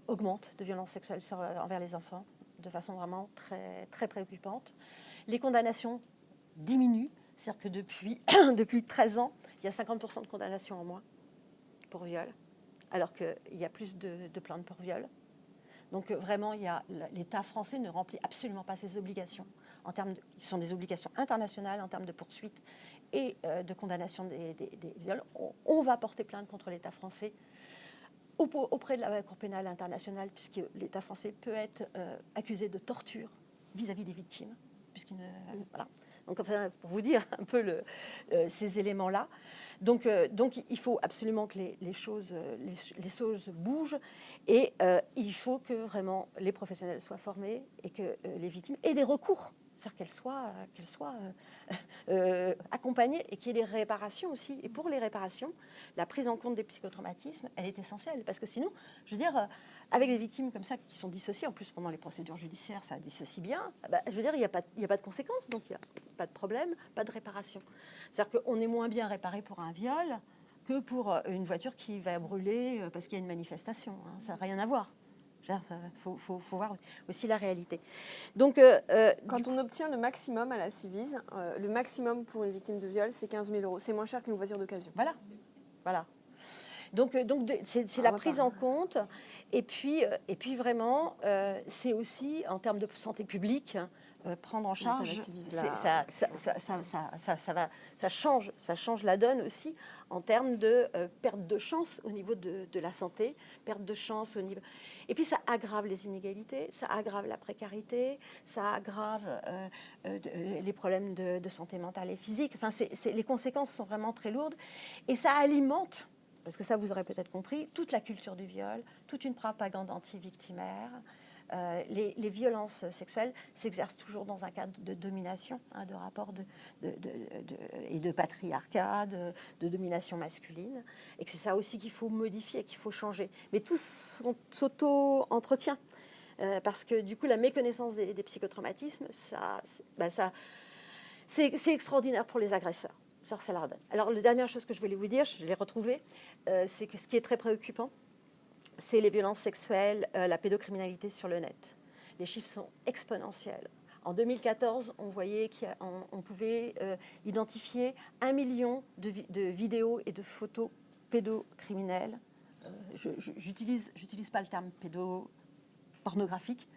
augmentent de violences sexuelles envers les enfants de façon vraiment très, très préoccupante. Les condamnations diminuent, c'est-à-dire que depuis 13 ans, il y a 50% de condamnations en moins pour viol, alors qu'il y a plus de plaintes pour viol. Donc vraiment, l'État français ne remplit absolument pas ses obligations, qui sont des obligations internationales en termes de poursuite et de condamnation des viols. On va porter plainte contre l'État français auprès de la Cour pénale internationale, puisque l'État français peut être accusé de torture vis-à-vis des victimes. Voilà. Donc, enfin, pour vous dire un peu ces éléments-là. Donc, il faut absolument que les choses bougent et il faut que vraiment les professionnels soient formés et que les victimes aient des recours. C'est-à-dire qu'elles soient accompagnées et qu'il y ait des réparations aussi. Et pour les réparations, la prise en compte des psychotraumatismes, elle est essentielle. Parce que sinon, je veux dire, avec des victimes comme ça qui sont dissociées, en plus pendant les procédures judiciaires, ça dissocie bien, je veux dire, il n'y a pas de conséquences, donc il n'y a pas de problème, pas de réparation. C'est-à-dire qu'on est moins bien réparé pour un viol que pour une voiture qui va brûler parce qu'il y a une manifestation. Hein. Ça n'a rien à voir. Il faut voir aussi la réalité. Donc, quand on obtient le maximum à la Ciivise, le maximum pour une victime de viol, c'est 15 000 €. C'est moins cher qu'une voiture d'occasion. Voilà. Donc c'est la prise en compte. Et puis vraiment, c'est aussi, en termes de santé publique, prendre en charge, ça change la donne aussi en termes de perte de chance au niveau de la santé, perte de chance au niveau... Et puis ça aggrave les inégalités, ça aggrave la précarité, ça aggrave les problèmes de santé mentale et physique. Enfin, les conséquences sont vraiment très lourdes et ça alimente, parce que ça vous aurez peut-être compris, toute la culture du viol, toute une propagande anti-victimaire. Les violences sexuelles s'exercent toujours dans un cadre de domination, hein, de rapport et de patriarcat, de domination masculine, et que c'est ça aussi qu'il faut modifier, qu'il faut changer. Mais tout s'auto-entretient, parce que du coup, la méconnaissance des psychotraumatismes, c'est extraordinaire pour les agresseurs. Ça leur donne. Alors, la dernière chose que je voulais vous dire, je l'ai retrouvée, c'est que ce qui est très préoccupant, c'est les violences sexuelles, la pédocriminalité sur le net. Les chiffres sont exponentiels. En 2014, on voyait qu'on pouvait identifier 1 million de vidéos et de photos pédocriminelles. J'utilise pas le terme pédopornographique,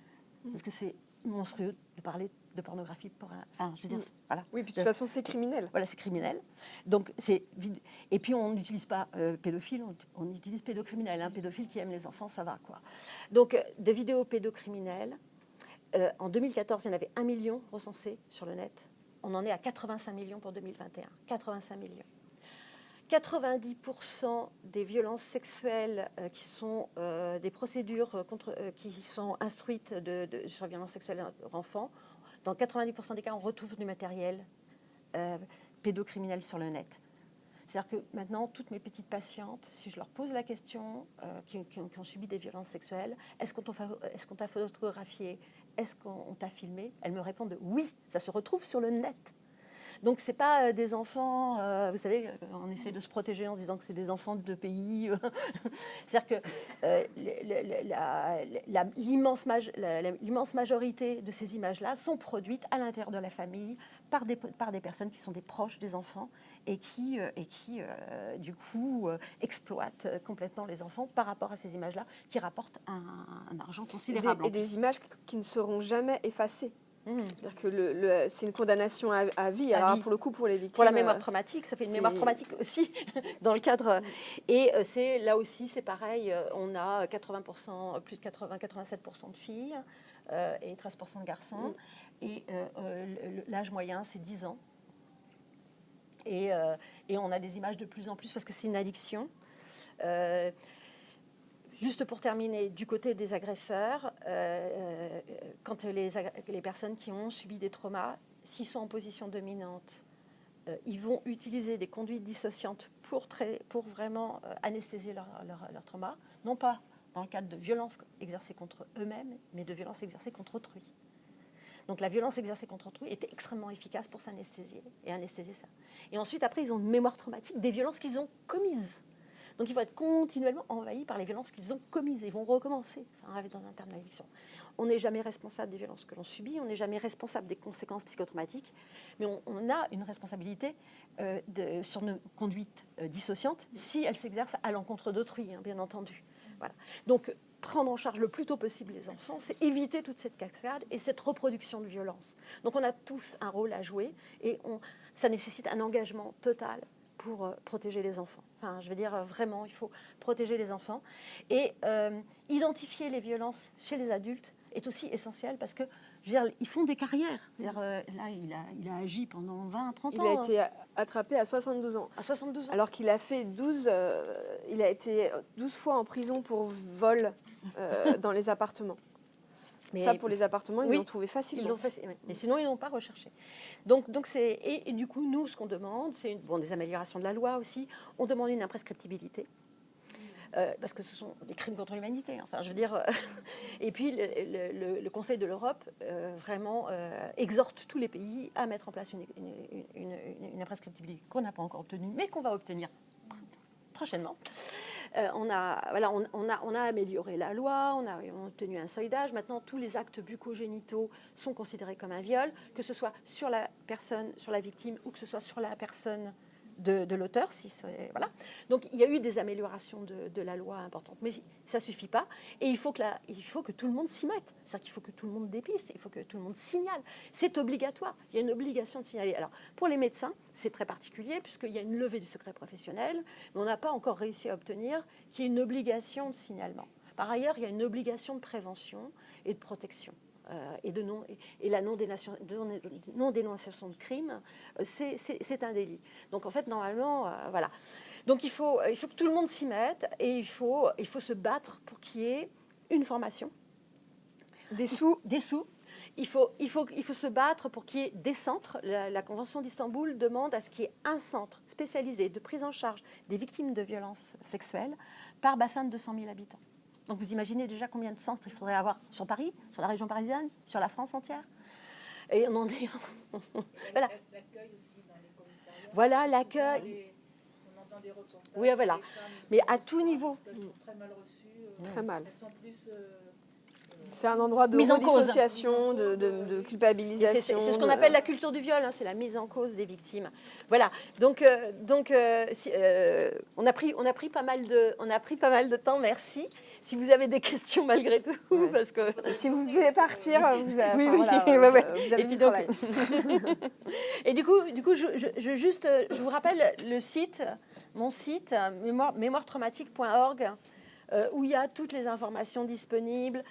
parce que c'est monstrueux de parler de pornographie pour un... Enfin, je veux dire, voilà. Oui, puis de toute façon, c'est criminel. Voilà, c'est criminel. Donc, et puis, on n'utilise pas pédophile, on utilise pédocriminel. Un pédophile qui aime les enfants, ça va, quoi. Donc, de vidéos pédocriminelles, en 2014, il y en avait 1 million recensés sur le net. On en est à 85 millions pour 2021. 85 millions. 90% des violences sexuelles qui sont des procédures qui sont instruites sur violences sexuelles entre enfants, dans 90% des cas, on retrouve du matériel pédocriminel sur le net. C'est-à-dire que maintenant, toutes mes petites patientes, si je leur pose la question, qui ont subi des violences sexuelles, est-ce qu'on t'a photographié, est-ce qu'on t'a filmé, elles me répondent oui, ça se retrouve sur le net. Donc, ce n'est pas des enfants, vous savez, on essaie de se protéger en se disant que c'est des enfants de pays. C'est-à-dire que l'immense majorité de ces images-là sont produites à l'intérieur de la famille par des personnes qui sont des proches des enfants et qui du coup, exploitent complètement les enfants par rapport à ces images-là qui rapportent un argent considérable. Et des images qui ne seront jamais effacées. C'est-à-dire que c'est une condamnation à vie. Alors, pour le coup, pour les victimes... Pour la mémoire traumatique, ça fait une mémoire traumatique aussi, dans le cadre... Et là aussi, c'est pareil, on a 80%, plus de 87% de filles et 13% de garçons. Et l'âge moyen, c'est 10 ans. Et on a des images de plus en plus, parce que c'est une addiction. Juste pour terminer, du côté des agresseurs, quand les personnes qui ont subi des traumas, s'ils sont en position dominante, ils vont utiliser des conduites dissociantes pour vraiment anesthésier leur trauma, non pas dans le cadre de violences exercées contre eux-mêmes, mais de violences exercées contre autrui. Donc la violence exercée contre autrui était extrêmement efficace pour s'anesthésier et anesthésier ça. Et ensuite, après, ils ont une mémoire traumatique des violences qu'ils ont commises. Donc, ils vont être continuellement envahis par les violences qu'ils ont commises. Ils vont recommencer, dans un terme d'addiction. On n'est jamais responsable des violences que l'on subit, on n'est jamais responsable des conséquences psychotraumatiques, mais on a une responsabilité sur nos conduites dissociantes si elles s'exercent à l'encontre d'autrui, bien entendu. Voilà. Donc, prendre en charge le plus tôt possible les enfants, c'est éviter toute cette cascade et cette reproduction de violence. Donc, on a tous un rôle à jouer et ça nécessite un engagement total pour protéger les enfants. Enfin, je veux dire, vraiment, il faut protéger les enfants. Et identifier les violences chez les adultes est aussi essentiel parce que, je veux dire, ils font des carrières. Je veux dire, là, il a agi pendant 20, 30 ans. Il a été attrapé à 72 ans. À 72 ans. Alors qu'il a fait 12... il a été 12 fois en prison pour vol dans les appartements. Mais ça, pour les appartements, ils l'ont trouvé facilement. Ils l'ont fait, oui. Mais sinon, ils n'ont pas recherché. Donc c'est, et du coup, nous, ce qu'on demande, c'est des améliorations de la loi aussi. On demande une imprescriptibilité. Parce que ce sont des crimes contre l'humanité. Enfin, je veux dire. Et puis, le Conseil de l'Europe vraiment exhorte tous les pays à mettre en place une imprescriptibilité qu'on n'a pas encore obtenue, mais qu'on va obtenir prochainement. On a amélioré la loi, on a obtenu un seuil d'âge. Maintenant, tous les actes bucco-génitaux sont considérés comme un viol, que ce soit sur la personne, sur la victime, ou que ce soit sur la personne de l'auteur. Voilà. Donc, il y a eu des améliorations de la loi importantes. Mais ça ne suffit pas. Et il faut que tout le monde s'y mette. C'est-à-dire qu'il faut que tout le monde dépiste, il faut que tout le monde signale. C'est obligatoire. Il y a une obligation de signaler. Alors, pour les médecins, c'est très particulier puisqu'il y a une levée du secret professionnel, mais on n'a pas encore réussi à obtenir qu'il y ait une obligation de signalement. Par ailleurs, il y a une obligation de prévention et de protection. Et la non-dénonciation de crime, c'est un délit. Donc en fait, normalement, voilà. Donc il faut que tout le monde s'y mette et il faut se battre pour qu'il y ait une formation. Des sous. Il faut se battre pour qu'il y ait des centres. La Convention d'Istanbul demande à ce qu'il y ait un centre spécialisé de prise en charge des victimes de violences sexuelles par bassin de 200 000 habitants. Donc vous imaginez déjà combien de centres il faudrait avoir sur Paris, sur la région parisienne, sur la France entière. Et on en est... Voilà. L'accueil aussi dans les commissariats. Voilà, l'accueil. On entend des reportages. Oui, voilà. Mais à tout niveau. Elles sont très mal reçues. Très mal. Elles sont plus... c'est un endroit de redissociation, de culpabilisation. C'est ce qu'on appelle la culture du viol, hein, c'est la mise en cause des victimes. Voilà. Donc on a pris pas mal de temps. Merci. Si vous avez des questions malgré tout, parce que si vous devez partir, vous avez, vous avez du travail. Et du coup, je vous rappelle le site, mon site, mémoiretraumatique.org. Où il y a toutes les informations disponibles,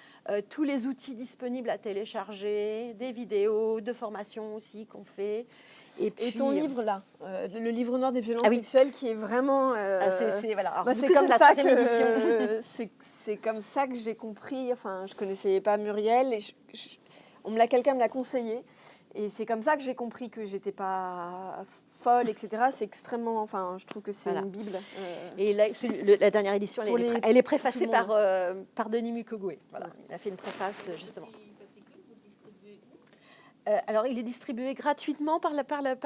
tous les outils disponibles à télécharger, des vidéos de formation aussi qu'on fait. Et ton livre là, le livre noir des violences sexuelles, qui est vraiment... c'est comme ça que j'ai compris. Enfin, je connaissais pas Muriel et quelqu'un me l'a conseillé. Et c'est comme ça que j'ai compris que j'étais pas folle, etc. C'est extrêmement... Enfin, je trouve que c'est une bible. Et la dernière édition, elle est préfacée par Denis Mukwege. Voilà, il a fait une préface, justement. Alors, il est distribué gratuitement par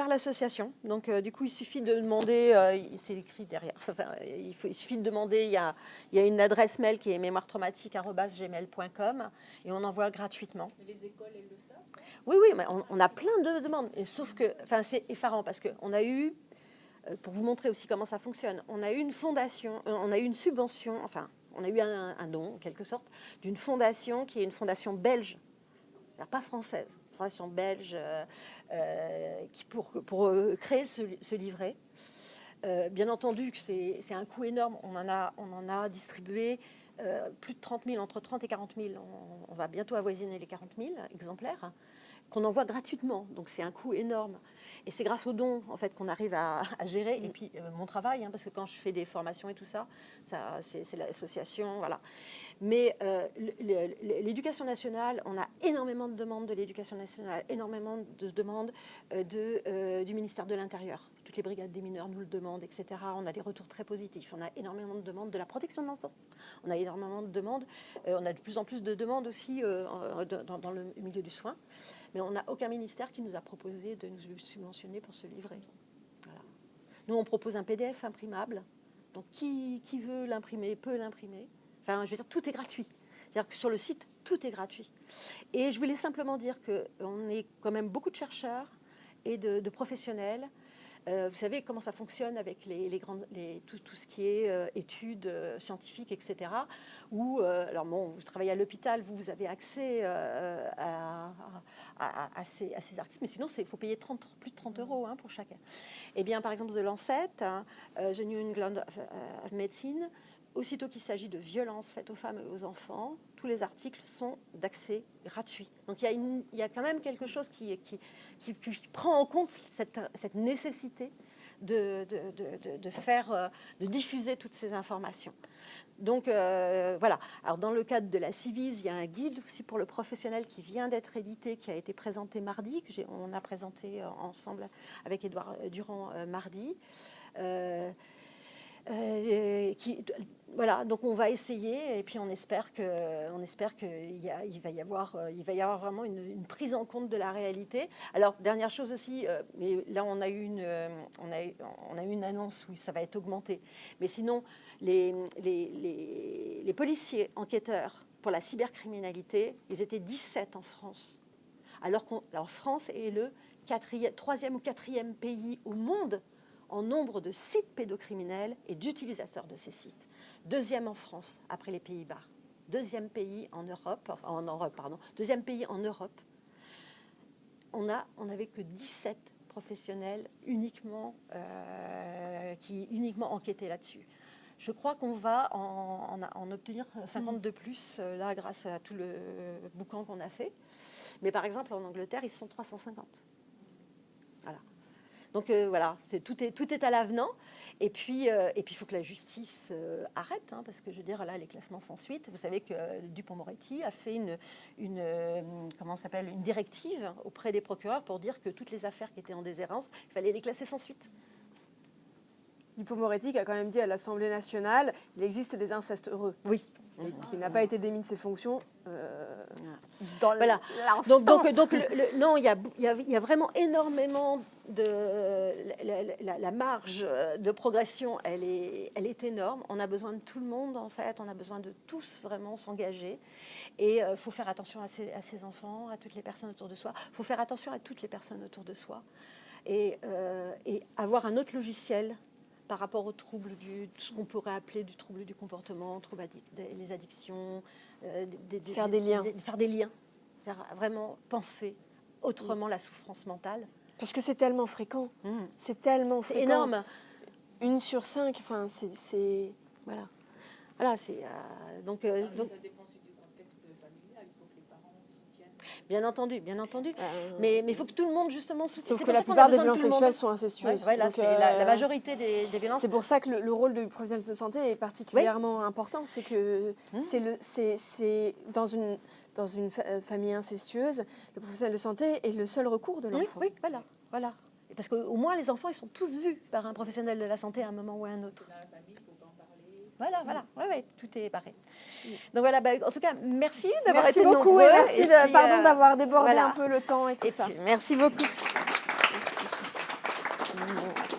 l'association. Donc, du coup, il suffit de demander, c'est écrit derrière, il suffit de demander, il y a une adresse mail qui est mémoiretraumatique@gmail.com et on envoie gratuitement. Mais les écoles, elles le savent? Oui, mais on a plein de demandes. Et sauf que, c'est effarant parce qu'on a eu, pour vous montrer aussi comment ça fonctionne, on a eu une fondation, on a eu une subvention, enfin, on a eu un don, en quelque sorte, d'une fondation qui est une fondation belge, pas française. Fondation belge qui pour créer ce livret. Bien entendu que c'est un coût énorme. On en a distribué plus de 30 000, entre 30 et 40 000. On va bientôt avoisiner les 40 000 exemplaires qu'on envoie gratuitement. Donc c'est un coût énorme. Et c'est grâce aux dons en fait, qu'on arrive à gérer. Et puis mon travail, parce que quand je fais des formations et tout ça c'est l'association, voilà. Mais l'éducation nationale, on a énormément de demandes de l'éducation nationale, énormément de demandes du ministère de l'Intérieur. Toutes les brigades des mineurs nous le demandent, etc. On a des retours très positifs. On a énormément de demandes de la protection de l'enfance. On a énormément de demandes. On a de plus en plus de demandes aussi dans le milieu du soin. Mais on n'a aucun ministère qui nous a proposé de nous subventionner pour ce livret. Voilà. Nous, on propose un PDF imprimable. Donc, qui veut l'imprimer peut l'imprimer. Enfin, je veux dire, tout est gratuit. C'est-à-dire que sur le site, tout est gratuit. Et je voulais simplement dire qu'on est quand même beaucoup de chercheurs et de professionnels. Vous savez comment ça fonctionne avec tout ce qui est études scientifiques, etc. Où, alors bon, vous travaillez à l'hôpital, vous avez accès à à ces articles. Mais sinon, il faut payer plus de 30 € pour chacun. Eh bien, par exemple, The Lancet, The New England of Medicine, aussitôt qu'il s'agit de violences faites aux femmes et aux enfants, tous les articles sont d'accès gratuit. Donc il y a quand même quelque chose qui prend en compte cette nécessité de diffuser toutes ces informations. Donc voilà. Alors dans le cadre de la Civise, il y a un guide aussi pour le professionnel qui vient d'être édité, qui a été présenté mardi, on a présenté ensemble avec Édouard Durand mardi. Voilà, donc on va essayer et puis on espère qu'il va y avoir vraiment une prise en compte de la réalité. Alors dernière chose aussi, mais là on a eu une annonce où ça va être augmenté. Mais sinon les policiers enquêteurs pour la cybercriminalité, ils étaient 17 en France. Alors France est le 3e ou 4e pays au monde en nombre de sites pédocriminels et d'utilisateurs de ces sites. 2e en France, après les Pays-Bas. 2e pays en Europe, deuxième pays en Europe. On n'avait que 17 professionnels qui uniquement enquêtaient là-dessus. Je crois qu'on va en obtenir 50 de plus, là, grâce à tout le boucan qu'on a fait. Mais par exemple, en Angleterre, ils sont 350. Voilà. Donc voilà, tout est à l'avenant. Et puis, il faut que la justice arrête, parce que je veux dire, là, les classements sans suite. Vous savez que Dupond-Moretti a fait une directive auprès des procureurs pour dire que toutes les affaires qui étaient en déshérence, il fallait les classer sans suite. Dupond-Moretti qui a quand même dit à l'Assemblée nationale, il existe des incestes heureux. Oui. Et qui n'a pas été démis de ses fonctions dans voilà. Donc non, il y a vraiment énormément la marge de progression, elle est énorme. On a besoin de tout le monde, en fait. On a besoin de tous vraiment s'engager. Et il faut faire attention à ses enfants, à toutes les personnes autour de soi. Il faut faire attention à toutes les personnes autour de soi. Et avoir un autre logiciel par rapport aux troubles, ce qu'on pourrait appeler du trouble du comportement, les addictions, faire des liens. Faire des liens. Vraiment penser autrement la souffrance mentale. Parce que c'est tellement fréquent. C'est tellement fréquent. C'est énorme. 1 sur 5, enfin, c'est... Voilà. Voilà, c'est... donc, ça dépend aussi du contexte familial. Il faut que les parents soutiennent. Bien entendu. Mais il faut que tout le monde, justement, soutienne. Sauf que la plupart des violences sexuelles sont incestueuses. Ouais, donc, la majorité des violences. C'est pour ça que le rôle du professionnel de santé est particulièrement important. C'est que c'est dans une famille incestueuse, le professionnel de santé est le seul recours de l'enfant. Oui, voilà. Parce qu'au moins, les enfants, ils sont tous vus par un professionnel de la santé à un moment ou à un autre. Dans la famille, il faut en parler. Voilà. Ouais, tout est pareil. Donc voilà, en tout cas, merci d'avoir été beaucoup nombreux. Et merci pardon d'avoir débordé un peu le temps et tout ça. Merci beaucoup. Merci.